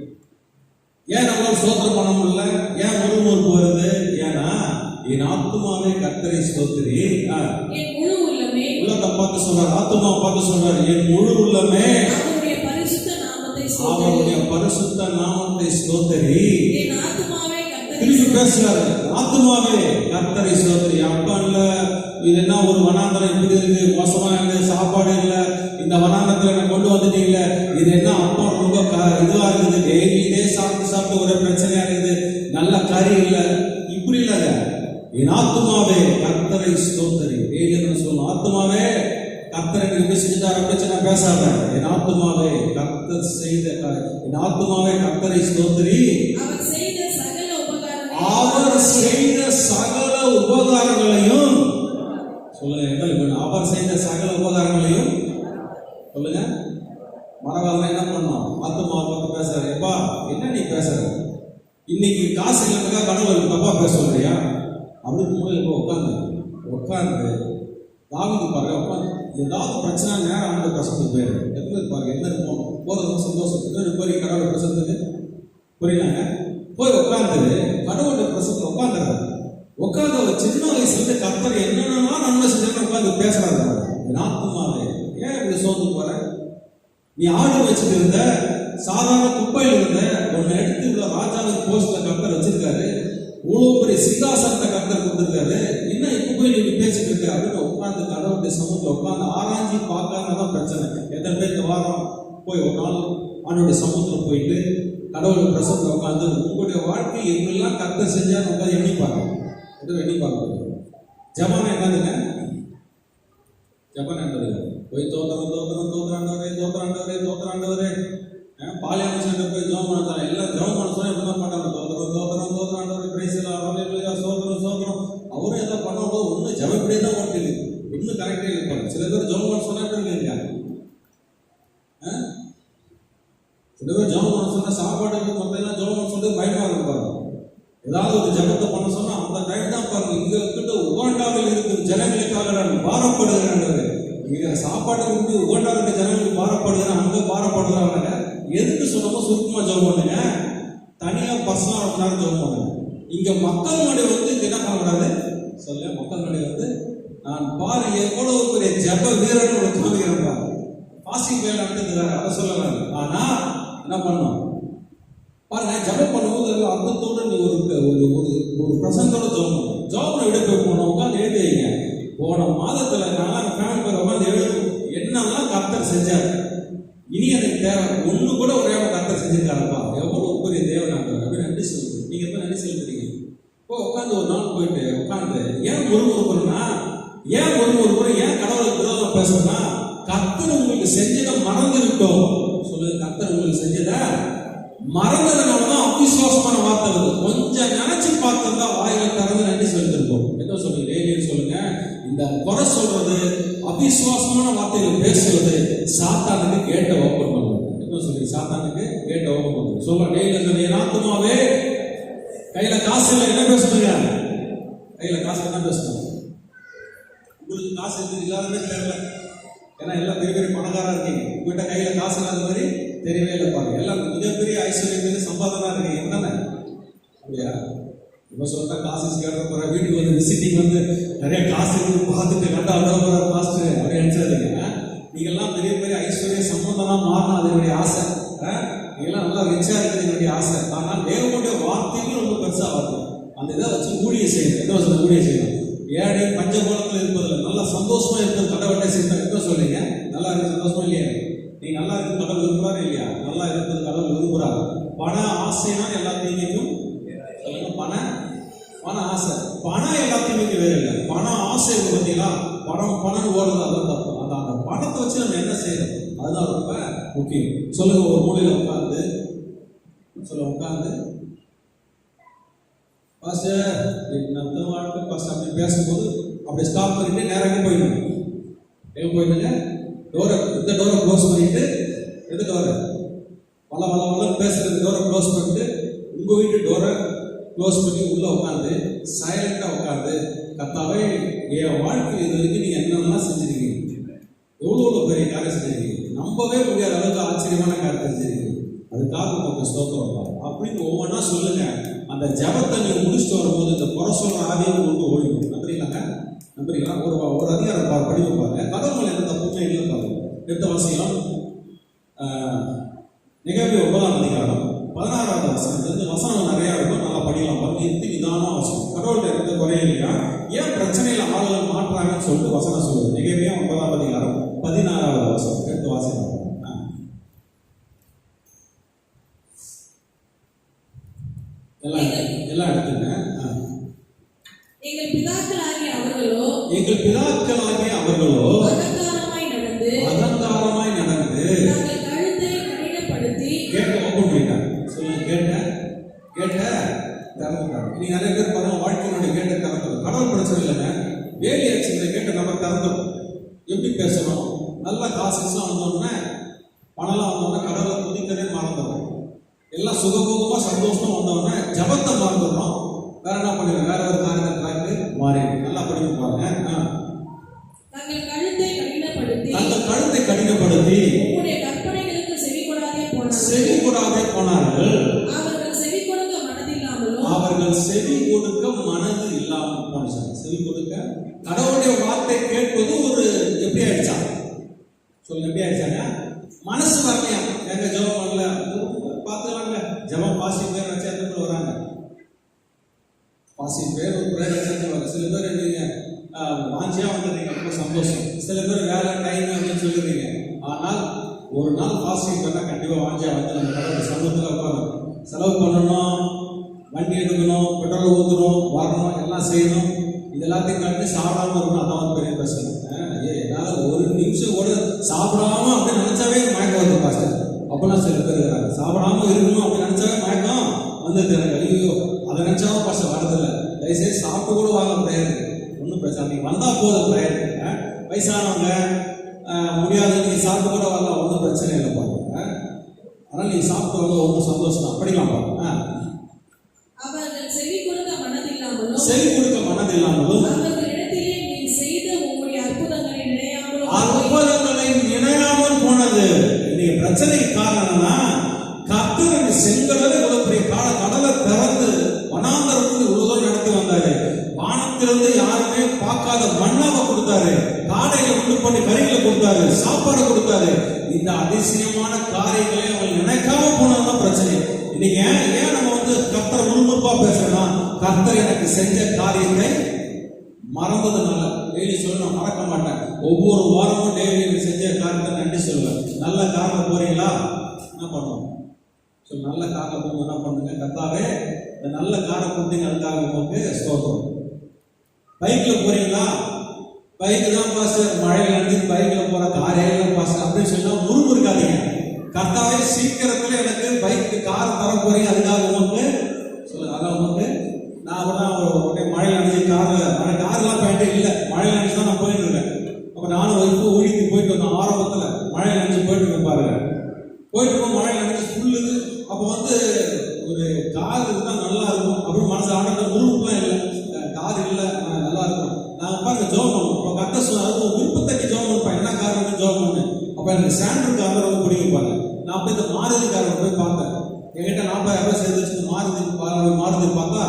ஏன் நம்மளால ஸ்தோத்திரம் பண்ண முடியல? ஏன் முறுமுறுப்பு வருது? ஏன்னா என் ஆத்துமாவே கர்த்தரை ஸ்தோத்திரி. என் முழு உள்ளமே. உள்ளத்தை பார்த்து சொல்றாரு, ஆத்துமா பார்த்து சொல்றாரு, என் முழு உள்ளமே அவருடைய பரிசுத்த நாமத்தை ஸ்தோத்திரி. அவருடைய பரிசுத்த நாமத்தை ஸ்தோத்திரி. என் ஆத்துமாவே கர்த்தரை திருப்பி பேசுறாரு, ஆத்துமாவே கர்த்தரை ஸ்தோத்திரி. அப்பா இல்ல, இது என்ன ஒரு வனாந்தரம் இப்படி இருக்கு, மோசமா இருக்கு, சாப்பாடு இல்ல, இந்த வனாந்தரத்துல என்ன கொண்டு வந்துட்டீங்களே, இது என்ன அப்பா ரொம்ப இதுவா இருக்குது, டெய்லி இதே சாப்பிட்டு சாப்பிட்டு ஒரு பிரச்சனையா இருக்குது, நல்ல கறி இல்ல, இப்படி இல்லைங்க. என் ஆத்துமாவே கர்த்தரை ஸ்தோத்திரி. டெய்லி என்ன சொல்லணும், ஆத்துமாவே கர்த்தரை எப்படி செஞ்சுட்டாரு பிரச்சனை பேசாத. என் ஆத்துமாவே கர்த்தர் செய்த, என் ஆத்துமாவே கர்த்தரை ஸ்தோத்திரி. அவர் செய்த சகல உபகாரங்களையும் சொல்லுங்க. அவர் செய்த சகல உபகாரங்களையும் சொல்லுங்க. மறவாம என்ன பண்ணோம், ஆத்துமா பார்த்து பேசுறாரு. எப்பா என்ன நீ பேசுற, இன்னைக்கு காசு இல்லைன்னா கடவுள் தப்பா பேச சொல்றியா அப்படின்னு மூலையில் உட்காந்து தாவிக்கு பாருங்க. உட்காந்து ஏதாவது பிரச்சனை நேரம் ஆண்டு பிரசத்துக்கு போயிரு. எப்படி இருப்பாரு, என்ன இருக்கும், போறது சந்தோஷத்துக்கு போய் கடவுள் பிரசத்துக்கு புரியலாங்க. போய் உட்காந்து கடவுளுடைய பிரசத்துல உட்காந்து ஒரு சின்ன வயசுல இருந்து கர்த்தர் என்னென்ன நன்மை செஞ்சு உட்காந்து பேசுறாரு. ஆத்துமாவே ஏன் இப்படி சோர்ந்து போற, நீ ஆடு வச்சுட்டு இருந்த, சாதாரண குப்பையில் இருந்த, உன்னை எடுத்து உள்ள ராஜாவின் போஸ்ட்ல கர்த்தர் வச்சிருக்காரு, இவ்வளவு பெரிய சிங்காசனத்தை கர்த்தர் கொடுத்திருக்காரு, என்ன இப்ப போய் நீங்க பேசிட்டு இருக்க அப்படின்னு உட்காந்து கடவுளுடைய சமூகத்துல உட்காந்து ஆராய்ச்சி பார்க்காததான் பிரச்சனை. எத்தனை பேருக்கு வாரம் போய் ஒரு நாள் ஆண்டோடைய சமூகத்துல போயிட்டு கடவுளுடைய பிரசத்துல உட்காந்து உங்களுடைய வாழ்க்கை எப்படிலாம் கர்த்தர் செஞ்சாலும் உட்காந்து எண்ணிப்பாங்க. ஜபான் என்னதுங்க, ஜபான் என்னது, போய் தோத்தராண்டவரே பாலியான சென்டர் போய் ஜோம் பண்ண எல்லாம் ஜோம் பண்ண சொன்னா எப்படிதான் பண்ணாங்க, தோத்தராண்டவரே பிரைஸ்ல சோதரம் அவரும் எதை பண்ணும்போது ஒன்றும் ஜபப்படியே தான் ஓட்டிது, இன்னும் கரெக்டே இருப்பாங்க. சில பேர் ஜோம் பண்ண சொன்னா எப்படி இருக்காங்க, சில பேர் ஜோம் பண்ண சொன்னா சாப்பாடு மொத்தம் ஜோம் பண்ண சொல்லி பயமா இருப்பாங்க. ஏதாவது ஒரு ஜபத்தை பண்ண சொன்னா அந்த டைம் தான் பாருங்க, இங்க கிட்ட உகாண்டாவில் இருக்கிற ஜனங்களுக்காக நான் பாரப்படுகிறேன். இங்க சாப்பாட்டை வந்து உகாண்டாவில் இருக்க ஜனங்களுக்கு பாரப்படுகிறேன், அங்க பாரப்படுறாங்க. எதுக்கு சொன்னமோ சுருக்கமா ஜபம் பண்ணுங்க, தனியா பர்சனலா ரொம்ப நேரம் ஜபம் பண்ணுங்க. இங்க மக்கள் நடை வந்து என்ன பண்ணக்கூடாது சொல்ல, மக்கள் நடை வந்து நான் பாரு எவ்வளவு பெரிய ஜப வீரன் காமிக்கிறேன் பாரு, பாசிங் வேலை நடந்தது வேற, அதை சொல்லலாம். ஆனா என்ன பண்ணும் பாருங்க, ஜபம் பண்ணும்போது அர்த்தத்தோட நீ ஒரு பிரசங்கத்தோட ஜபம் எடுக்க போனோம், உட்காந்து எழுதுவீங்க. போன மாதத்துல நான் ஃபேமிலி பேர் உட்காந்து எழுது என்னெல்லாம் கர்த்தர் செஞ்சார், இனி எனக்கு தேவை ஒண்ணு கூட ஒரே கர்த்தர் செஞ்சிருக்காருப்பா, எவ்வளவு பெரிய தேவன் அப்படின்னு நன்றி சொல்லுங்க. நீங்க எப்ப நன்றி செலுத்துறீங்க, இப்போ உட்காந்து ஒரு நாள் போயிட்டு உட்காந்து ஏன் முறை ஏன் கடவுளுக்கு விரோதமா பேசுறேன்னா, கர்த்தர் உங்களுக்கு செஞ்சதை மறந்து விட்டோம் சொல்லுங்க. கர்த்தர் உங்களுக்கு செஞ்சதை மறந்ததுனாலதான் அவிசுவாசமான வார்த்தை வருது. கொஞ்சம் நினைச்சு பார்த்தா வாயில திறந்து நன்றி சொல்லிருப்போம். என்ன சொல்லுங்க, டெய்லியும் சொல்லுங்க. இந்த குறை சொல்றது, அவிசுவாசமான வார்த்தைகள் பேசுறது சாத்தானுக்கு கேட்ட ஓப்பன் பண்ணுவோம். என்ன சொல்லுங்க, சாத்தானுக்கு கேட்ட ஓப்பன் பண்ணுவோம். சொல்ல டெய்லி சொல்லுங்க, ஆத்துமாவே கையில காசு இல்லை என்ன பேசுறீங்க, கையில காசு என்ன பேசுறாங்க, உங்களுக்கு காசு இருக்கு இல்லாதமே தெரியல, ஏன்னா எல்லாம் பெரிய பெரிய பணக்காரா இருக்கீங்க, உங்ககிட்ட கையில காசு இல்லாத மாதிரி தெரியவே இல்லை பாருங்க. எல்லாம் மிகப்பெரிய ஐஸ்வர்யம் சம்பாதனா இருக்கீங்க என்னன்னு அப்படியா. இப்போ சொல்ற காசு கேட்ட போற வீட்டுக்கு வந்து விசிட்டிங் வந்து நிறைய காசு பார்த்துட்டு கண்டா போற மாஸ்டர் அப்படி நினைச்சாதீங்க. நீங்க எல்லாம் பெரிய பெரிய ஐஸ்வர்ய சம்பந்தமா மாறணும் அதனுடைய ஆசை, நீங்கெல்லாம் நல்லா ரிச்சா இருக்கிறது ஆசை. ஆனால் தேவனுடைய வார்த்தைகள் ரொம்ப பெருசா வரும். அந்த இதை வச்சு ஊழிய செய்யணும். என்ன வச்சு ஊழிய செய்யணும், ஏழை பஞ்சகோலத்தில் இருப்பதில்லை, நல்லா சந்தோஷமா இருக்கிறது கடவுளை செய்யணும். என்ன சொல்றீங்க, நல்லா இருக்கு சந்தோஷமா இல்லையா, நீ நல்லா இருக்கு கடவுள் விரும்புறாரு இல்லையா, நல்லா இருப்பது கடவுள் விரும்புறாரு. பண ஆசைனா எல்லாத்தையும் சொல்லுங்க, பண ஆசை, பணம் எல்லாத்தையும் வேற இல்லை, பண ஆசை பார்த்தீங்களா, பணம் ஓடுறது அதான் தப்பு. அந்த பணத்தை வச்சு நம்ம என்ன செய்யணும் அதுதான் ரொம்ப முக்கியம். சொல்லுங்க, ஒரு மூலையில உட்காந்து பாஸ்டர் வாழ்க்கை பாஸ்டர் அப்படி பேசும்போது அப்படி ஸ்டாப் பண்ணிட்டு நேராக போயிடணும். எங்க போயிடுங்க, இந்த டோரை க்ளோஸ் பண்ணிட்டு, எந்த டோரை வள பேசுறது டோரை க்ளோஸ் பண்ணிட்டு, உங்க வீட்டு டோரை க்ளோஸ் பண்ணி உள்ள உட்காந்து சைலண்டா உட்காந்து, கர்த்தாவே என் வாழ்க்கை இது வரைக்கும் நீங்க என்னென்னலாம் செஞ்சிருக்கீங்க, எவ்வளவு பெரிய காரியம் செஞ்சிருக்கீங்க, நம்பவே முடியாத அளவுக்கு ஆச்சரியமான காரியத்தை செஞ்சிருக்கீங்க, அதுக்காக உங்களுக்கு ஸ்தோத்திரம் அப்படின்னு ஒவ்வொன்றா சொல்லுங்க. அந்த ஜபத்தை நீங்க முடிச்சுட்டு வரும்போது இந்த குறை சொல்ற ஆதியம் கொண்டு ஓடிடும். நம்புறீங்களா? ஒரு அதிகாரம் படிக்க பாருங்க, கடவுள் எந்த தப்புமே இல்லை பாருங்க. எடுத்த வாசிக்கலாம், நெகேமியா 9ஆம் அதிகாரம் 16வது வசனம். வசனம் நிறைய இருக்கும், நல்லா படிக்கலாம் பாருங்க. நிதானமா வசனம், கடவுள்கிட்ட எந்த குறையும் இல்லையா, ஏன் பிரச்சனையில ஆளுகள் மாற்றாங்கன்னு சொல்லிட்டு வசனம் சொல்லுது. நெகேமியா 9ஆம் அதிகாரம் 16வது வசனம் எடுத்து வாசிக்கலாம். எல்லாம் எடுத்துங்க. எங்கள் பிதாக்களாகிய அவர்களோ அகங்காரமாய் நடந்து தங்கள் கழுத்தை கடினப்படுத்தி கேட்ட ஓப்பன் பண்ணிட்டாங்க. சொல்லுங்க, கேட்ட திறந்துட்டாங்க. நீ நிறைய பேர் பாருங்க, வாழ்க்கையினுடைய கேட்ட திறந்துடும். கடவுள் பிரச்சனை இல்லைங்க, வேலி அடிச்சு கேட்ட நம்ம திறந்துடும். எப்படி பேசணும், நல்லா காசுலாம் வந்தோம்னா, பணம்லாம் வந்தோம்னா கடவுளை துதிக்கவே மறந்துடும். எல்லாம் சுகபோகமா சந்தோஷமா வந்தோம்னா ஜபத்தை மறந்துடுறோம். வேற என்ன பண்ணுங்க, வேற ஒரு காரியத்தை மாறி நல்லா படிக்க பாருங்க. தங்கள் கழுத்தை கடினப்படுத்தி உம்முடைய கற்பனைகளுக்கு செவி கொடாதே போனார்கள். அவர்கள் செவி கொடுக்க மனது இல்லாமல் போனாங்க. செவி கொடுக்க, கடவுளுடைய வார்த்தை கேட்பது ஒரு எப்படி ஆயிடுச்சா சொல்லுங்க, எப்படி ஆயிடுச்சாங்க? மனசு வரலையா? எங்க ஜபம் பண்ணல பார்த்துக்கலாங்க. ஜபம் பாசி பேர் வச்சு அந்த வராங்க. பாசி பேர் ஒரு பேர் வச்சு சில பேர் நீங்க வாஞ்சியா வந்துடுறீங்க, ரொம்ப சந்தோஷம். சில பேர் வேலை டைம் அப்படின்னு சொல்லிடுறீங்க. ஆனால் ஒரு நாள் பாசிங் பண்ணால் கண்டிப்பாக வாஞ்சியா வந்து நம்ம கடவுள் சமூகத்தில் உட்காரணும். செலவு பண்ணணும், வண்டி எடுக்கணும், பெட்ரோல் ஊற்றணும், வரணும், எல்லாம் செய்யணும். இது எல்லாத்தையும் காட்டி சாப்பிடாம இருக்கணும். அதான் வந்து பெரிய பிரச்சனை. என்னால் ஒரு நிமிஷம் கூட சாப்பிடாம அப்படின்னு நினைச்சாவே மயக்கம் வருது பாஸ்டர். அப்பெல்லாம் சில பேர் இருக்கிறாங்க, சாப்பிடாம இருக்கணும் அப்படின்னு நினைச்சாவே மயக்கம் வந்து எனக்கு ஐயோ அதை நினைச்சாவும் பாஸ்டர் வரதில்லை. தயவுசெய்து சாப்பிட்டு கூட வாங்க பிரேயர், ஒன்றும் பிரச்சனை நீங்கள் வந்தால் போதும் பிரேயர். வயசானவங்க முடியாது, நீங்கள் சாப்பிட்டு கூட வரலாம், ஒன்றும் பிரச்சனை இல்லை பாருங்க. அதனால் நீங்கள் சாப்பிட்டு வந்து ஒன்றும் சந்தோஷம் தான், படிக்கலாம் பாருங்க. அவர்கள் செவி கொடுக்க மனதில்லாமலும் அவர்களிடத்திலே நீ செய்த உம்முடைய அற்புதங்களை நினையாமல் போனது. இன்னைக்கு பிரச்சனைக்கு காரணம்னா, கர்த்தர் செங்கடலை இவ்வளவு பெரிய கடலை திறந்து வனாந்தரத்துக்கு இவ்வளவு தூரம் நடத்தி வந்தாரு. வானத்திலிருந்து யாருமே பார்க்காத மண்ணாவை கொடுத்தாரு, காடைகளை உண்டு பண்ணி கறிகளை கொடுத்தாரு, சாப்பாடு கொடுத்தாரு. இந்த அதிசயமான காரியங்களை அவங்க நினைக்காம போனதுதான் பிரச்சனை. இன்னைக்கு ஏன் நம்ம வந்து கர்த்தரை முழுமுறுப்பா பேசுறோம்னா, கர்த்தர் எனக்கு செஞ்ச காரியத்தை மறந்ததுனால. டெய்லி சொல்லணும், மறக்க மாட்டேன். ஒவ்வொரு வாரமும் டெய்லி எனக்கு செஞ்ச காரியத்தை நன்றி சொல்லுவேன். நல்ல காரில் போறீங்களா, என்ன பண்ணுவோம் சொல்லு. நல்ல காரில் போகும்போது என்ன பண்ணுங்க, கர்த்தாவே இந்த நல்ல காரை கொடுத்தீங்க, அதுக்காக உங்களுக்கு ஸ்தோத்திரம். பைக்கில் போறீங்களா, பைக்கு தான் பாஸ்டர், மழையில் நடிச்சு பைக்கில் போற காரே இல்லை பாஸ்டர் அப்படின்னு சொன்னா முறுமுறுக்காதீங்க. கர்த்தாவே சீக்கிரத்துல எனக்கு பைக்கு கார் தர போறீங்க, அதுக்காக உங்களுக்கு சொல்லுங்க. அதான் உங்களுக்கு நான் அப்படின்னா மழையில் நடிச்சு கார்லாம் போயிட்டு இல்லை, மழையில் நடிச்சு தான் நான் போயிட்டு இருக்கேன். அப்போ நானும் ஒய்ஃபு ஊழிக்கு போயிட்டு வந்தோம். ஆரம்பத்தில் மழையில் நடிச்சு போயிட்டு இருக்கேன் பாருங்க. போயிட்டு இருக்கோம், மழையில் நடிச்சு ஃபுல்லுது. அப்போ வந்து ஒரு கார் இருந்தால் நல்லா இருக்கும் அப்படின்னு மனசு ஆட்ட முறுமுறுப்புலாம் இல்லை, கார் இல்லை நல்லா இருக்கும். நாங்கள் பாருங்க ஜோம் பண்ணுவோம். இப்போ கத்த சொன்னாரு விருப்பத்தட்டி ஜோம் பண்ணுப்பேன், என்ன கார் வந்து ஜோம் பண்ணு. அப்போ எனக்கு சாண்டர் கார் ரொம்ப பிடிக்கும்பாங்க. நான் போய் இந்த மாருதி காரை போய் பார்த்தேன். என்கிட்ட 40,000 சேர்த்து வச்சு மாருதி பார்த்தா,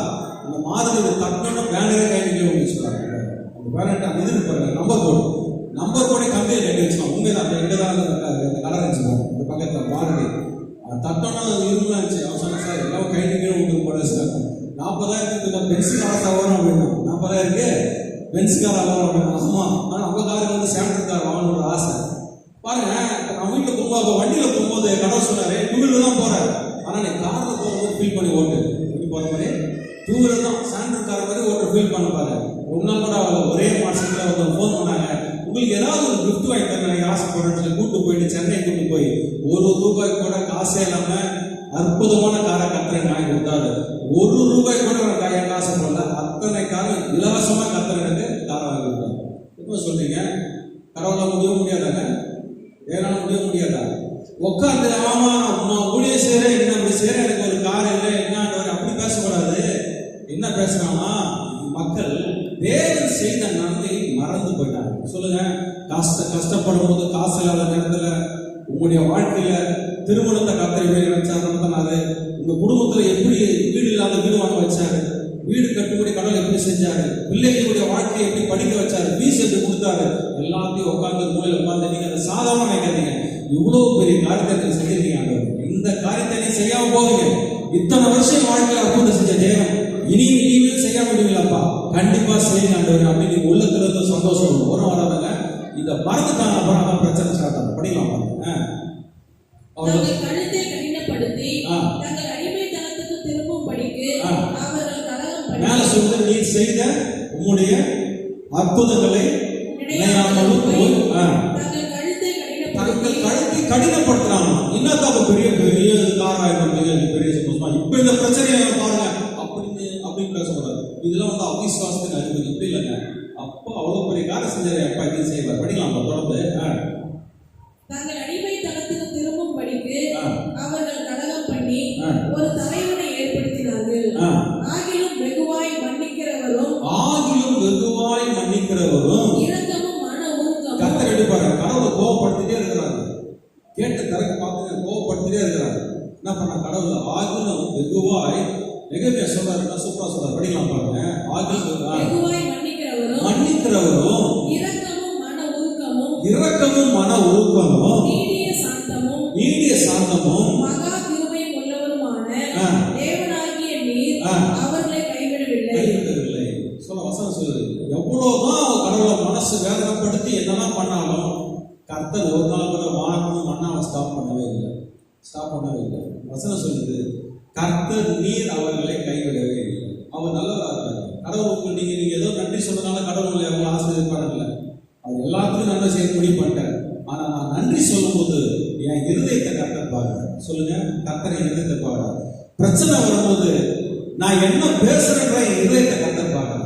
அந்த மாருதி தட்டணும் பேனரே கையில் வச்சுருக்காங்க. அந்த பேனர்ட்ட அந்த இது பாருங்க, நம்பர் போட கம்பியை கட்டி வச்சுக்கோங்க. உண்மைதான், அந்த எங்கே தான் இந்த கலர் வச்சுருக்காங்க இந்த பக்கத்தில் மாருதி. அது தட்டணும் இருந்துலாம் இருந்துச்சு. அவன் சொன்ன சார் எல்லாம் கைட்டு கீழே உங்களுக்கு போட வச்சுருக்காங்க. 40,000 பென்ஸு காசு வரும் அப்படின்னா, 40,000 பென்ஸு கார் வரும் அப்படின்னா. அம்மா ஆனால் நம்ம காருக்கு வந்து சாண்டர் கார் வாங்கணுன்ற ஆசை பாருங்க. நான் வீட்டில் போகும்போது வண்டியில் போகும்போது கடவுள் சொன்னாரு, டூவீலர் தான் போகிறேன், ஆனால் நீ காரில் போகும்போது ஃபீல் பண்ணி ஓட்டு. எப்படி போகிற மாதிரி டூவீலர் தான் சாண்டர் கார் மாதிரி ஓட்டு ஃபீல் பண்ண பாரு. ரொம்ப நாள் கூட ஒரே மாதத்தில் ஒருத்தர் ஃபோன் பண்ணாங்க, உங்களுக்கு ஏதாவது ஒரு கிஃப்ட் வாங்கி தரேன் எனக்கு ஆசைப்படுறேன். கூட்டு போயிட்டு சென்னை கூட்டு போய் ₹1 கூட காசே இல்லாமல் அற்புதமான காரை கத்துறேன் வாங்கி கொடுத்தாரு. ₹1 கூட எனக்கு என் காசு போடல, அத்தனை காரம் இலவசமாக கத்துறேன்னு காரை வாங்கி கொடுத்தாரு. எப்போ சொல்றீங்க, கடவுளால் முடியாதாங்க, வேறாலும் முடியாதா? உட்காந்து ஆமா அம்மா ஊழிய செய்யறேன், என்ன அப்படி செய்யறேன், எனக்கு ஒரு கார் இல்லை என்ன அப்படி பேசக்கூடாது. என்ன பேசுறாங்கன்னா, மக்கள் தேவன் செய்த நன்மை மறந்து போயிட்டாங்க. சொல்லுங்க, கஷ்டப்படும் போது காசு இல்லாத நேரத்துல உங்களுடைய வாழ்க்கையில திருமணத்தை கத்தரி நினைச்சாரு, நடத்தினாரு. உங்க குடும்பத்துல எப்படி வீடு இல்லாத வீடு வாங்க வச்சாரு, வீடு கட்டுப்படி கடவுள் எப்படி செஞ்சாரு, பிள்ளைகளுடைய வாழ்க்கையை எப்படி படிக்க வச்சாரு, ஃபீஸ் எப்படி கொடுத்தாரு, எல்லாத்தையும் உட்காந்து மூலையில் உட்காந்து நீங்க அதை சாதாரண நினைக்காதீங்க. இவ்வளவு பெரிய காரியத்தை செஞ்சிருக்கீங்க. இந்த காரியத்தை நீ செய்யாம போவீங்க. இத்தனை வருஷம் வாழ்க்கையில அற்புதம் செஞ்ச தேவன் இனிமேல் செய்ய முடியுங்களாப்பா, கண்டிப்பா செய்யுங்க அப்படின்னு நீங்க உள்ளத்துல இருந்து சந்தோஷம் வரும் வராதுங்க. இத மறந்துட்டாங்க, அப்புறம் அதான் பிரச்சனை ஸ்டார்ட் ஆகும். படிக்கலாம் பாருங்க. தங்கள் கழுத்தை கடினப்படுத்தி தங்கள் அடிமைத்தனத்துக்கு திரும்பும்படிக்கு அவர்கள் கலகம் பண்ணி மேல சொல்ற நீ செய்த உம்முடைய அற்புதங்களை நினையாமலும் போய் தங்கள் கழுத்தை கடினப்படுத்துறாங்க. என்னத்தான் பெரிய பெரிய காரணம், பெரிய சந்தோஷமா இப்ப இந்த பிரச்சனையை பாருங்க அப்படின்னு பேசக்கூடாது. இதெல்லாம் வந்து அவிசுவாசத்துக்கு அறிவு. இப்படி இல்லைங்க, அப்போ அவ்வளவு பெரிய காரணம் செஞ்சாரு, அப்பா இது செய்வார். படிக்கலாம் தொடர்ந்து. தங்கள் அடிமைத்தனத்துக்கு திரும்பும்படிக்கு அவர்கள் கலகம் பண்ணி ஒரு தலைவனை ஏற்படுத்தினார்கள். ஆகிலும் வெகுவாய் மன்னிக்கிறவரும் இரக்கமும் மன உருக்கமும். கர்த்தர் எடுப்பாரு, கடவுளை கோவப்படுத்திட்டே இருக்கிறாங்க. கேட்ட தரக்க பார்த்து கோவப்படுத்திட்டே இருக்கிறாங்க. என்ன பண்ண கடவுள் ஆகிலும் வெகுவாய் நெகமையா சொல்றாரு, சூப்பரா சொல்றாரு. படிக்கலாம் பாருங்க. வெகுவாய் மன்னிக்கிறவரும் இரக்கமும் மன உருக்கமும் நீடிய சாந்தமும் மகா கிருபையும் உள்ளவருமான தேவனாகிய நீர் அவர்களை கைவிடவில்லை. சொல்ல வசனம் சொல்லுது, எவ்வளவுதான் கடவுளை மனசு வேதனைப்படுத்தி என்னெல்லாம் பண்ணாலும் கர்த்தர் ஒரு நாள் கூட வானமும் மண்ணாவை ஸ்டாப் பண்ணவே இல்லை. வசனம் சொல்லுது, கர்த்தர் நீர் அவர்களை கைவிடவே இல்லை. அவர் நல்லவராக இருக்காரு. கடவுள் நீங்க ஏதோ நன்றி சொன்னதால கடவுள் எவ்வளவு ஆசீர்வதிப்பாருல்ல, அவர் எல்லாத்துக்கும் நன்மை செய்ய முடிவு பண்ணிட்டார். ஆனா நான் நன்றி சொல்லும் போது என் இருதயத்தை கர்த்தர் பாருங்க. சொல்லுங்க, கர்த்தரை இருதயத்தை பாருங்க. பிரச்சனை வரும்போது நான் என்ன பேசுறேன்ற என் இருதயத்தை கர்த்தர் பாருங்க.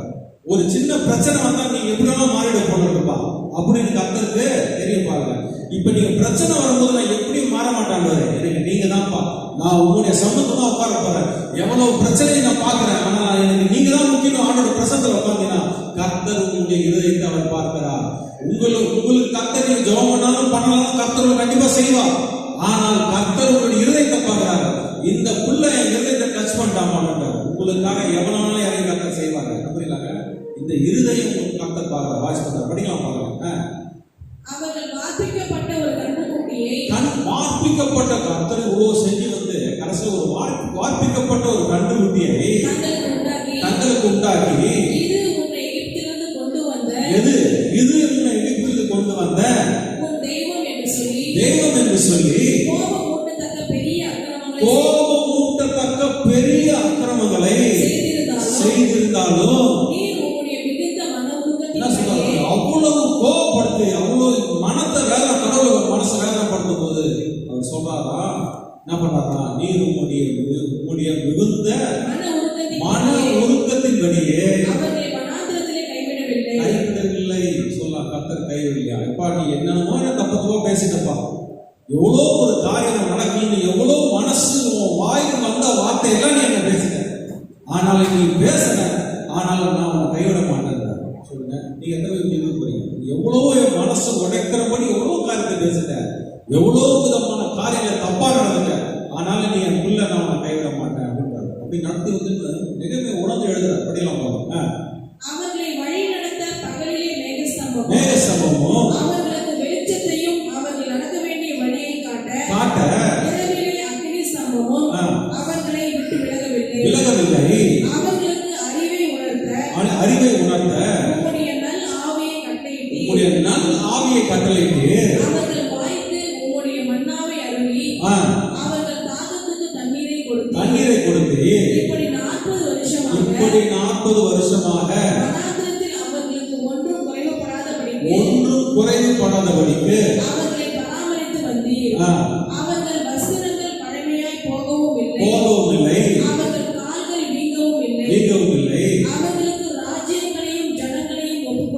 ஒரு சின்ன பிரச்சனை வந்தா நீங்க எப்படியெல்லாம் மாறிட போடுறப்பா அப்படின்னு கர்த்தருக்கு தெரிய பாருங்க. இப்ப நீங்க பிரச்சனை வரும்போது நான் எப்படியும் மாற மாட்டாங்க, எனக்கு நீங்க தான்ப்பா, நான் உங்களுடைய சமூகமா உட்கார போறேன். எவ்வளவு பிரச்சனையை நான் பாக்குறேன், ஆனா எனக்கு நீங்க தான் முக்கியம். ஆண்டோட பிரசத்துல உட்காந்தீங்கன்னா கர்த்தர் உங்களுடைய இருதயத்தை அவர் பார்க்கிறார். உங்களுக்கு கர்த்தர் நீங்க ஜெபம் பண்ணாலும் பண்ணலாம், கர்த்தர் கண்டிப்பா செய்வார். ஆனால் கர்த்தர் உங்களுடைய இருதயத்தை பார்க்கிறார். இந்த புள்ள என் இருதயத்தை டச் பண்ணிட்டாங்க, உங்களுக்காக எவ்வளவு இறங்கி கர்த்தர் செய்வாங்க. அப்படின்னாங்க இந்த இருதயம் கர்த்தர் பார்க்கிறார். வாட்ச் பண்றார். படிக்கலாம் பாருங்க. அவர்கள் வார்ப்பிக்கப்பட்ட ஒரு கன்றுக்குட்டியை வார்ப்பிக்கப்பட்ட கர்த்தர் இவ்வளவு செஞ்சு வந்து கடைசியில் ஒரு வார்ப்பிக்கப்பட்ட ஒரு கன்றுக்குட்டியை தங்களுக்கு உண்டாக்கி இது உன்னை எகிப்திலிருந்து கொண்டு வந்த தெய்வம் என்று சொல்லி கோபமூட்டத்தக்க பெரிய அக்கிரமங்களை செய்திருந்தாலும் அவ்வளவு கோபப்படுத்தி அவ்வளவு மனத்தை மனசை வேதனைப்படுத்தும் போது அவர் சொல்றாரா, என்ன பண்றாரா, நீர் உம்முடைய மிகுந்த மன உருக்கத்தின்படியே கைவிடவில்லை. சொல்லலாம், கர்த்தர் கைவிடலையா? எப்பா நீ என்னமோ தப்பத்துவா பேசிட்டப்பா, எவ்வளோ ஒரு காரியம் நடக்கணும்னு எவ்வளவு மனசு வாய்க்கு வந்த வார்த்தையெல்லாம் நீ என்ன பேசிட்ட, ஆனால் நீ பேசுன, ஆனாலும் நான் உன்னை கைவிட மாட்டேன். சொல்லுங்க, நீங்க எந்த முடிவு போறீங்க? எவ்வளவோ என் மனசு உடைக்கிறபடி எவ்வளவு காரியத்தை பேசிட்ட, எவ்வளவு விதமான காரியங்களை தப்பா நடந்துட்ட, ஆனாலும் நீ என் பிள்ளை நான் உன்னை கைவிட மாட்டேன் அப்படின்றாரு. அப்படி நடத்தி வந்து நிகழ்மை உணர்ந்து எழுதுற. படிலாம் பாருங்க. அவர்களை வழி நடத்த பகலிலே மேகஸ்தம்பமும் அவர்களுக்கு வெளிச்சத்தையும் அவர்கள் நடக்க வேண்டிய வழியை காட்ட இரவிலே அக்கினி ஸ்தம்பமும் அவர்களை விட்டு விலகவில்லை. அவர்களுக்கு அறிவை உணர்த்த உம்முடைய நல் ஆவியை கட்டளையிட்டு அவர்கள் வாய்க்கு உம்முடைய மன்னாவை அருளி அவர்கள் தாகத்துக்கு தண்ணீரை கொடுத்து இப்படி 40 வருஷமாக வனாந்திரத்தில் அவர்களுக்கு ஒன்றும் குறைவுபடாதபடிக்கு அவர்களை பராமரித்து வந்தீர். அவர்கள் வஸ்திரங்கள் பழமையாய் போகவும் இல்லை, அவர்கள் கால்கள் வீங்கவும் இல்லை. அவர்களுக்கு ராஜ்யங்களையும் ஜனங்களையும் ஒப்புக்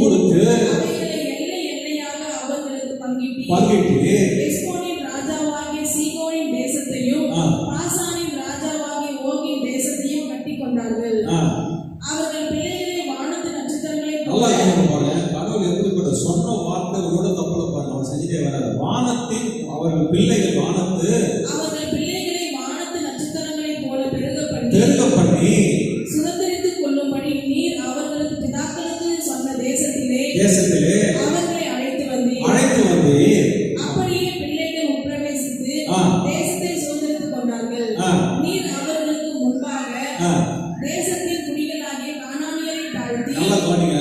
கொடுத்து அவைகளை எல்லை எல்லையாக அவர்களுக்கு பங்கிட்டு எஸ்போனின் ராஜாவாகிய சீகோனின் தேசத்தையும் பாசானின் ராஜாவாகிய ஓகின் தேசத்தையும் கட்டி கொண்டார்கள். அவர்கள் பிள்ளைகளை வானத்து நட்சத்திரங்களை கடவுள் எப்படிப்பட்ட சொன்ன வார்த்தை உங்களோட தப்புல பாருங்க, அவர் செஞ்சுட்டே வராது. வானத்தில் அவர்கள் பிள்ளைகளை வானத்து நட்சத்திரங்களை போல பெருக பண்ணி சுதந்திரித்துக் கொள்ளும்படி நீர் அவர்களுக்கு பிதாக்களுக்கு சொன்ன தேசத்திலே அவர்களை அழைத்து வந்தீர். அப்படியே பிள்ளைகள் உட்பிரவேசித்து தேசத்தை சுதந்திரித்துக் கொண்டார்கள். நீர் அவர்களுக்கு முன்பாக தேசத்தின் குடிகளாகிய கானானியரை தாழ்த்தி. நல்லா கவனிங்க,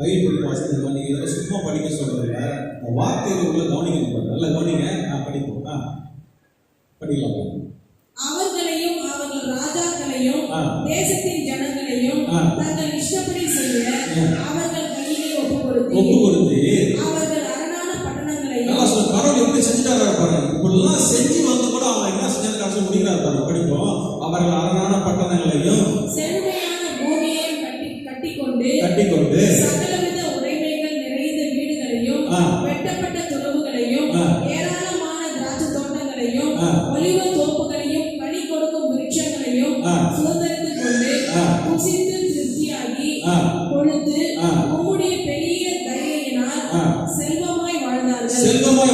பைபிள் வாசித்து கவனிங்க, சும்மா படிக்க சொல்றேன். படிப்போம். படிக்கலாம். அவர்களையும் அவர்கள் ராஜாக்களையும் தேசத்தின் ஜனங்களையும் தங்கள் இஷ்டப்படி செய்ய அவர்கள் கையிலே ஒப்பு கொடுத்து அவர்கள் அரணான பட்டணங்களையும் கடவுள் எப்படி செஞ்சுட்டாரு பாருங்க. இப்படிலாம் செஞ்சு வந்து கூட அவங்க என்ன செஞ்சு காசு முடிக்கிறார் பாருங்க. படிப்போம். அவர்கள் அரணான பட்டணங்களையும் செழுமையான பூமியையும் கட்டிக்கொண்டு சகலவித உடைமைகள் நிறைந்த வீடுகளையும் வெட்டப்பட்ட துறவுகளையும் ஏராளமான திராட்சை தோட்டங்களையும் ஒலிவ தோப்புகளையும் கனி கொடுக்கும் விருட்சங்களையும் சுதந்திரித்துக் கொண்டு புசித்து திருப்தியாகி கொழுத்து உம்முடைய பெரிய தயையினால் செல்வமாய்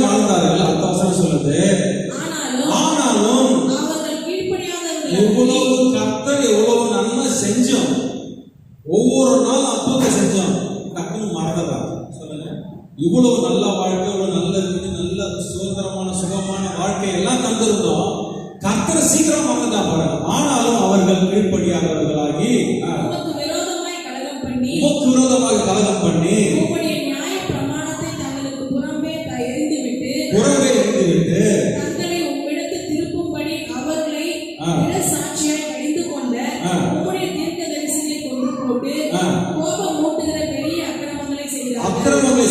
வாழ்ந்தார்கள். அந்த வசனம் சொல்லுது. ஆனாலும் அவர்கள் கீழ்ப்படியாதவர்கள். எவ்வளவு கர்த்தர் எவ்வளவு நன்மை செஞ்சோம், ஒவ்வொரு நாள் அற்புதம் செஞ்சோம், டக்குன்னு மறந்துடா. சொல்லுங்க. இவ்வளவு நல்ல வாழ்க்கை, இவ்வளவு நல்ல வீடு, நல்ல சுதந்திரமான சுகமான வாழ்க்கை எல்லாம் தந்திருந்தோம். கர்த்தர் சீக்கிரம் மறந்துட்டா பாருங்க. ஆனாலும் அவர்கள் கீழ்ப்படியாதவர்களாகி உமக்கு விரோதமாக கலகம் பண்ணி உம்முடைய நியாய பிரமாணத்தை தங்களுக்கு புறம்பே எறிந்துவிட்டு தங்களை உம்மிடத்தில் திருப்பும்படி அவர்களை சாட்சியாய் கடிந்து கொண்ட உம்முடைய தீர்க்கதரிசியை கொண்டு போட்டு கோபம் மூட்டுகிற பெரிய அக்கிரமங்களை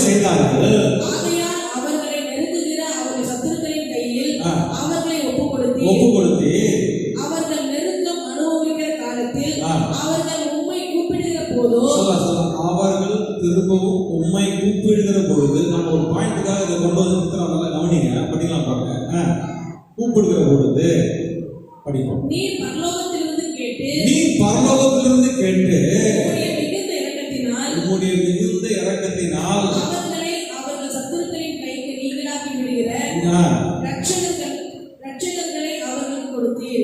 செய்தார்கள். ஆகையால் அவர்களை நெருங்குகிற அவர்கள் சத்துருக்களின் கையில் அவர்களை ஒப்புக்கொடுத்து அவர்கள் நெருக்கம் அனுபவிக்கிற காலத்தில் அவர்கள் உம்மை கூப்பிடுகிற போதோ அவர்கள் திரும்பவும் உம்மை கூப்பிடுகிற பொழுது, நான் ஒரு பாயிண்ட்டுக்காக இதை கொண்டு வந்து நல்லா கவனிங்க. படிக்கலாம் பாருங்க. கூப்பிடுகிற பொழுது படிப்போம். நீ பரலோகத்திலிருந்து கேட்டு உம்முடைய மிகுந்த இரக்கத்தினால் அவர்களை அவர்கள் சத்துருக்களின் கைக்கு நீங்களாக்கி விடுகிற ரட்சகர்களை அவர்களுக்கு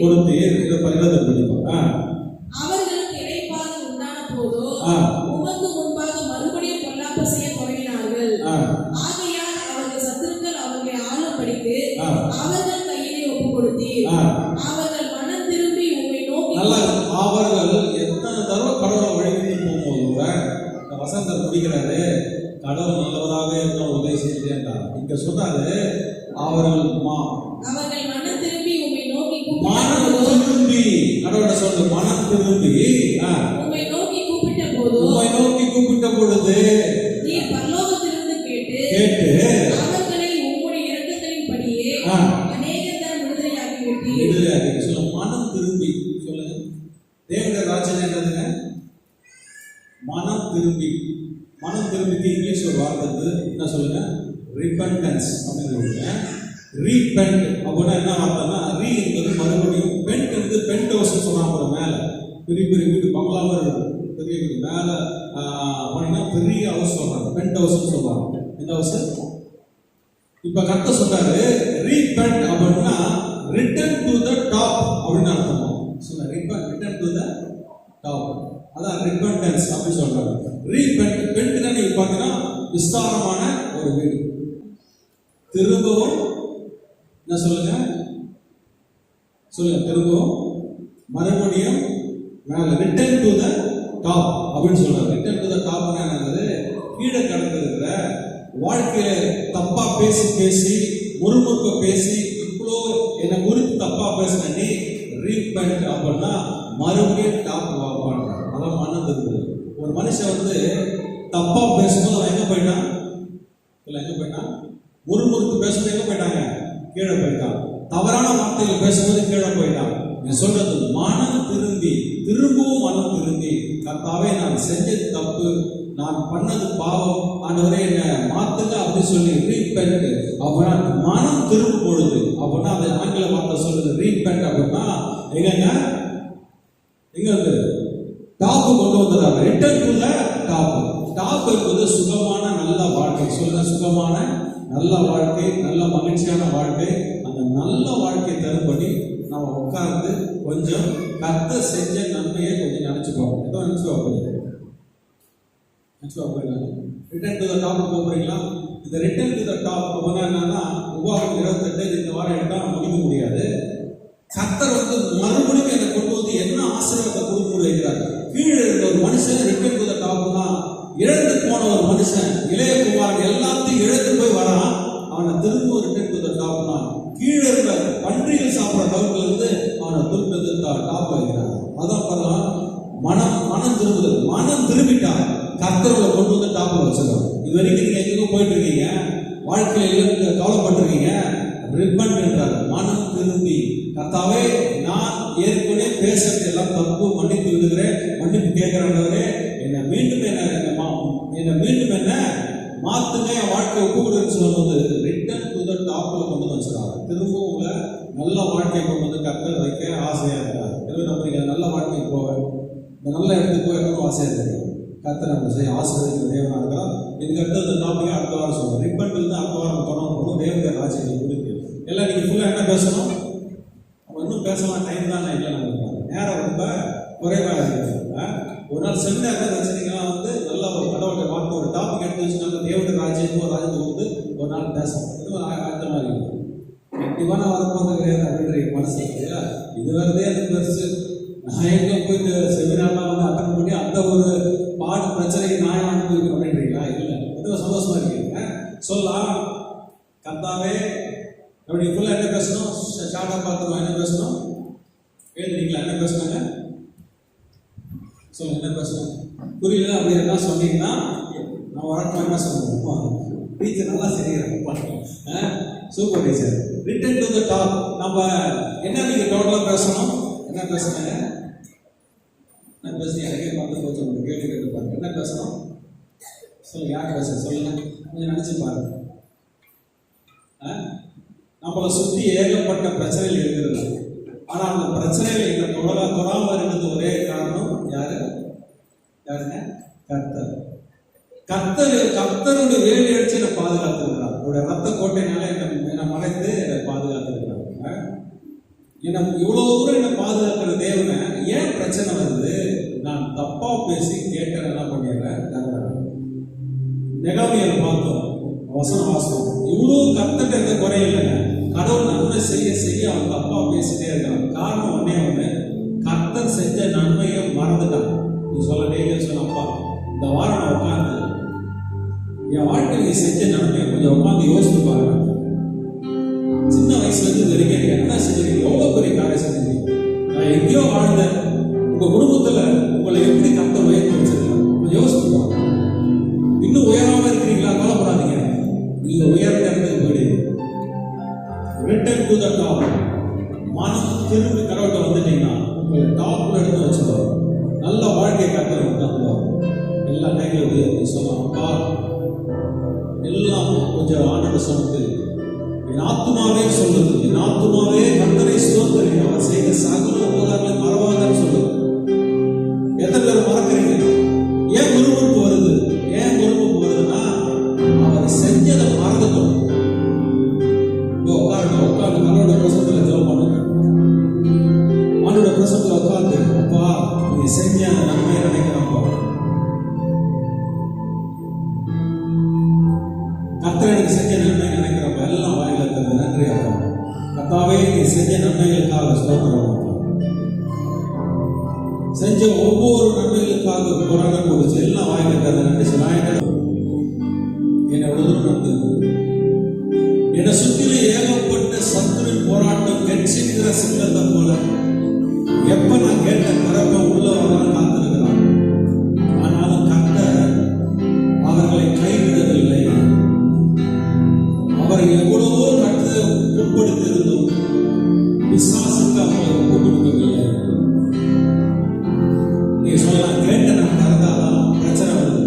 கொடுத்தீர். இதை பரிணாமம் படிப்போம். அவர்களுக்கு இளைப்பாறுதல் உண்டான போதோ உமக்கு முன்பாக மறுபடியும் பொல்லாப்பு செய்ய தொடங்கினார்கள். ஆகையால் அவர்கள் சத்துருக்கள் அவர்களை ஆளும்படிக்கு அவர்கள் கையிலே ஒப்பு கொடுத்தீர். அவர்கள் மனம் திரும்பி உம்மை நோக்கி அவர்கள் எத்தனை தடவை கடவுளை வழிபட்டு போகும்போது இந்த வசந்தர் முடிக்கிறாரு, கடவுள் நல்லவராக இருக்க உதவி செய்யறார். இங்க சொல்றாரு அவர்கள் மனம் திரும்பி உம்மை நோக்கி கடவுளை சொல்ற மனம் திரும்பி உம்மை நோக்கி கூப்பிட்ட பொழுது நீர் பரலோகத்திலிருந்து கேட்டு அவர்களை உம்முடைய இரக்கத்தின்படியே அநேக தரம் விடுதலையாக்கி விட்டீர். சொல்லுங்க. மனம் திரும்பி சொல்லுங்க. தேவனுடைய ராஜ்யம் என்னதுங்க? மனம் திரும்பிக்கு இங்கிலீஷ் ஒரு வார்த்தை என்ன சொல்லுங்க? ரிபெண்டன்ஸ் அப்படின்னு. ரீபெண்ட் அப்படின்னா என்ன வார்த்தைன்னா, ரீ என்பது மறுபடியும், பெண்ட் என்பது பெண்ட் ஹவுஸ் சொன்னாங்க. மேல பெரிய பெரிய வீடு பங்களாவும் இருக்கு, பெரிய வீடு மேல அப்படின்னா பெரிய ஹவுஸ் சொல்றாங்க, பெண்ட் ஹவுஸ் சொல்றாங்க. எந்த ஹவுஸ்? இப்ப கர்த்தர் சொல்றாரு ரீபெண்ட் அப்படின்னா ரிட்டர்ன் டு த டாப் அப்படின்னு அர்த்தம். சொல்ல ரிட்டர்ன் டு த டாப், அதான் ரிபெண்டன்ஸ் அப்படின்னு சொல்றாங்க. பெண்ட்னா நீங்க பாத்தீங்கன்னா விஸ்தாரமான ஒரு வீடு. திரும்பவும் என்ன சொல்லுங்க? திரும்பவும் மறுபடியும் மேல ரிட்டர்ன் டு த டாப் அப்படின்னு சொல்றாங்க. ரிட்டர்ன் டு த டாப் என்னது? கீழே கடந்திருக்கிற வாழ்க்கையில தப்பா பேசி முறுமுறுப்ப பேசி இவ்வளோ என்னை குறித்து தப்பா பேசின நீ ரீபெண்ட் அப்படின்னா மறுபடியும் டாப் வாங்க. அதான் மனம் இருக்குது. ஒரு மனுஷன் தப்பா பேசும்போது அவன் எங்க போயிட்டான்? முறுமுறுத்து பேசும்போது எங்க போயிட்டாங்க? கீழே போயிட்டான். தவறான வார்த்தைகள் பேசும்போது கீழே போயிட்டான். நீ சொல்றது மனம் திரும்பவும் மனம் திரும்பி, கர்த்தாவே நான் செஞ்சது தப்பு, நான் பண்ணது பாவம், ஆண்டவரே என்ன மாத்துங்க அப்படின்னு சொல்லி ரீபெண்ட். அப்படின்னா மனம் திரும்பும் பொழுது, அப்படின்னா அது ஆங்கில வார்த்தை சொல்லுது ரீபெண்ட் அப்படின்னா எங்க டாப்பு கொண்டு வந்துடுறாங்க. Return to the top. Top என்பது சுகமான நல்ல வாழ்க்கை. சொல்லுங்க, சுகமான நல்ல வாழ்க்கை, நல்ல மகிழ்ச்சியான வாழ்க்கை. அந்த நல்ல வாழ்க்கை தரும்படி நம்ம உட்கார்ந்து கொஞ்சம் கர்த்தர் செஞ்ச நன்மையை கொஞ்சம் நினைச்சுக்கோங்க. ஏதோ நினைச்சுக்கோங்க. ரிட்டர்ன் டு த டாப் போகிறீங்களா? இந்த ரிட்டர்ன் டு த டாப் என்னன்னா, உபாகம் 28 இந்த வாரம் எடுத்தா முடிக்க முடியாது. கர்த்தர் மறுபடியும் என்னை கொண்டு வந்து என்ன ஆசீர்வாதத்தை கொடுக்க வைக்கிறார். கீழே இருந்த ஒரு மனுஷன் ரிட்டர்ன் டு த டாப் தான். இழந்து போன ஒரு மனுஷன், இளைய குமாரன் எல்லாத்தையும் இழந்து போய் வரான். அவனை திரும்ப ரிட்டர்ன் டு த டாப்னா கீழே இருந்த பன்றிகள் சாப்பிட்ற டவுட்ல இருந்து அவனை திருப்பி டாப் வைக்கிறான். அதான் பாருங்க, மனம் திரும்புதல். மனம் திரும்பிட்டா கர்த்தர்களை கொண்டு வந்து டாப்ல வச்சிருக்கான். இது வரைக்கும் நீங்க எங்கேயும் போயிட்டு இருக்கீங்க, வாழ்க்கையில கவலைப்பட்டிருக்கீங்க, ரிப்பன்ட் என்றார். மனம் திரும்பி கர்த்தாவே நான் ஏற்கனவே பேசுறது எல்லாம் தப்பு, மன்னித்து விடுகிறேன், மன்னிப்பு கேட்கிறவரே என்னை மீண்டும் என்ன மாத்துங்க, என் வாழ்க்கை ஒப்புக்கொடுன்னு சொல்லும்போது ரிட்டர்ன் டு த டாப்ல கொண்டு வச்சுறாங்க. திரும்ப உங்களை நல்ல வாழ்க்கை கொண்டு வந்து கர்த்தர் வைக்க ஆசையா இருக்கிறார். எனவே நம்ம நல்ல வாழ்க்கைக்கு போக, இந்த நல்ல இடத்துக்கு போய் ஆசையா இருக்கிறார். கர்த்தர் நம்ம செய்ய ஆசீர்வதிக்கிற தேவனாக இருக்கிறார். இதுக்கு அடுத்த டாபிக் அடுத்த வாரம் சொல்லுவோம். ரிப்பன்ட் இருந்து அடுத்த வாரம் தொடர்ந்து தேவனுடைய ராஜ்யத்தை குறித்து எல்லாம் நீங்க ஃபுல்லா என்ன பேசணும், நம்ம இன்னும் பேசலாம், டைம் தான் இல்லை, நம்ம நேரம் ரொம்ப குறைவாக இருக்கிறது. ஒரு நாள் செமினார் வச்சிருக்கலாம், வந்து நல்ல ஒரு கடவுளுடைய வார்த்தை ஒரு டாபிக் எடுத்து வச்சுனாங்க, தேவனுடைய ராஜ்யத்துக்கு ஒரு ராஜ்யத்தை வந்து ஒரு நாள் பேசணும். இது அந்த மாதிரி ஆக்டிவான வரப்போது கிடையாது அப்படின்ற மனசு இல்லையா. இது வரதே அது பெருசு. நான் எங்க போயிட்டு செமினார்லாம் வந்து அட்டன் பண்ணி அந்த ஒரு பாடு பிரச்சனைக்கு நான் அனுபவிக்கணும் அப்படின்றீங்களா? இல்லை, அது சந்தோஷமா இருக்கீங்க. சொல்லலாம் கர்த்தாவே அப்படி ஃபுல்லாக என்ன பேசணும், ஷார்ட்டாக பார்த்துருவோம். என்ன பேசணும் எழுதுறீங்களா? என்ன பேசுனாங்க சொல்லுங்க, என்ன பேசணும் புரியல அப்படி என்ன சொன்னீங்கன்னா நான் வழக்கம் என்ன சொல்லுவோம், டீச்சர் நல்லா செய்யறாங்க, super teacher. Return to the top. நம்ம என்ன நீங்க டோட்டலா பேசணும், என்ன பேசுனாங்க, என்ன பேசி எனக்கே பார்த்து கொஞ்சம் கேள்வி கேட்டு பாருங்க. என்ன பேசணும் சொல்லுங்க, யார் பேச சொல்லுங்க, கொஞ்சம் நினைச்சு பாருங்க. நம்மளை சுற்றி ஏகப்பட்ட பிரச்சனைகள் இருக்கிறது. ஆனா அந்த பிரச்சனைகள் இந்த தொடாம இருக்கிறது ஒரே காரணம் யாருங்க? கர்த்தருடைய வேலி அடிச்சு என்னை பாதுகாத்துருக்கிறார். அவருடைய ரத்த கோட்டையினால என்னை மறைத்து பாதுகாத்துருக்கிறார். என்ன இவ்வளவு தூரம் என்ன பாதுகாக்கிற தேவனை ஏன் பிரச்சனை வருது? நான் தப்பா பேசி கேட்க என்ன பண்ணிடுறேன். நெகோமியரை பார்த்தோம், வசனம் வாசனம், இவ்வளவு கர்த்தர்ட்ட எந்த குறை இல்லைங்க. கடவுள் நன்மை செய்ய செய்ய அவன் தப்பா பேசிட்டே இருக்கான். காரணம் ஒண்ணு, கர்த்தர் செஞ்ச நன்மையை மறந்துட்டான். நீ சொல்ல டெய்லியும் சொன்னப்பா, இந்த வாரம் நான் உட்காந்து என் வாழ்க்கையில் நீ செஞ்ச நன்மையை கொஞ்சம் உட்காந்து யோசித்து பாருங்க. சின்ன வயசுல இருந்து வரைக்கும் என்ன செஞ்சீங்க, எவ்வளவு பெரிய காரியம் செஞ்சீங்க. நான் எங்கேயோ வாழ்ந்தேன், உங்க குடும்பத்துல உங்களை எப்படி கர்த்தர் உயர்த்தி வச்சிருக்கலாம் யோசித்து பாருங்க. இன்னும் உயராம இருக்கிறீங்களா? கவலைப்படாதீங்க, நீங்க உயர்ந்த இடத்துக்கு போயிடுங்க. Return to the top. மனம் திரும்பி கடவுள்கிட்ட வந்துட்டீங்கன்னா உங்களை டாப்ல எடுத்து வச்சுருவார். நல்ல வாழ்க்கையை கர்த்தர் தந்துவார். எல்லா கைகளும் சொல்லலாம், அப்பா எல்லாம் கொஞ்சம் ஆண்டு சொன்னது என் ஆத்துமாவே சொல்லுது, என் ஆத்துமாவே கர்த்தரை ஸ்தோத்திரி, அவர் செய்த சகல உபகாரங்களை மறவாதன்னு சொல்லுது. எத்தனை பேர் மறக்கிறீங்க? ஏன் முறுமுறுப்பு வருது? ஏன் முறுமுறுப்பு வருதுன்னா அவர் செஞ்சதை மறந்துட்டோம். உட்காந்து மனோட பிரசத்துல ஜெபம் பண்ணுங்க. மனோட பிரசத்துல உட்காந்து, அப்பா நீங்க செஞ்ச அந்த நன்மையை நினைக்கிறப்பா, கர்த்தர் எனக்கு செஞ்ச நன்மை நினைக்கிறப்ப எல்லாம் வாயில இருக்கிறது நன்றி அப்பா. கர்த்தாவே நீ செஞ்ச நன்மைகளுக்காக ஸ்தோத்திரம். செஞ்ச ஒவ்வொரு நன்மைகளுக்காக புறங்க கொடுத்து எல்லாம் வாயில இருக்கிறது நன்றி. என்னை உதவு என்னை சுற்றிலே ஏகப்பட்ட சத்துருவின் போராட்டம் கெட்சிக்கிற சிங்கத்தை போல எப்ப நான் கேட்ட பிறப்ப உள்ள வரலாம் காத்திருக்கிறான். ஆனாலும் கர்த்தர் அவர்களை கைவிடவில்லை. அவரை எவ்வளவோ கற்று உட்படுத்தியிருந்தும் விசுவாசுக்கு அவங்களை ஒப்பு கொடுக்கவில்லை. நீங்க சொல்லலாம், கேட்ட நான் கறந்தாதான் பிரச்சனை வருது.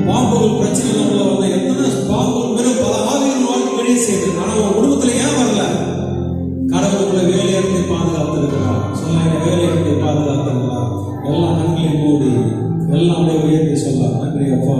பாம்புகள் பிரச்சனை நம்மள வந்த எத்தனை பாம்புகள் வெறும் பல ஆவிகள் வாழ்க்கை வெளியே செய்யுது. ஆனா உங்க குடும்பத்துல ஏன் வரல? கடவுளுக்குள்ள வேலையெடுத்து பாதுகாத்திருக்கிறார். சொல்ல வேலையெடுத்து பாதுகாத்திருக்கிறார். எல்லாம் கண்களை மூடி எல்லாம் உயர்த்தி சொல்லலாம், நன்றி அப்பா.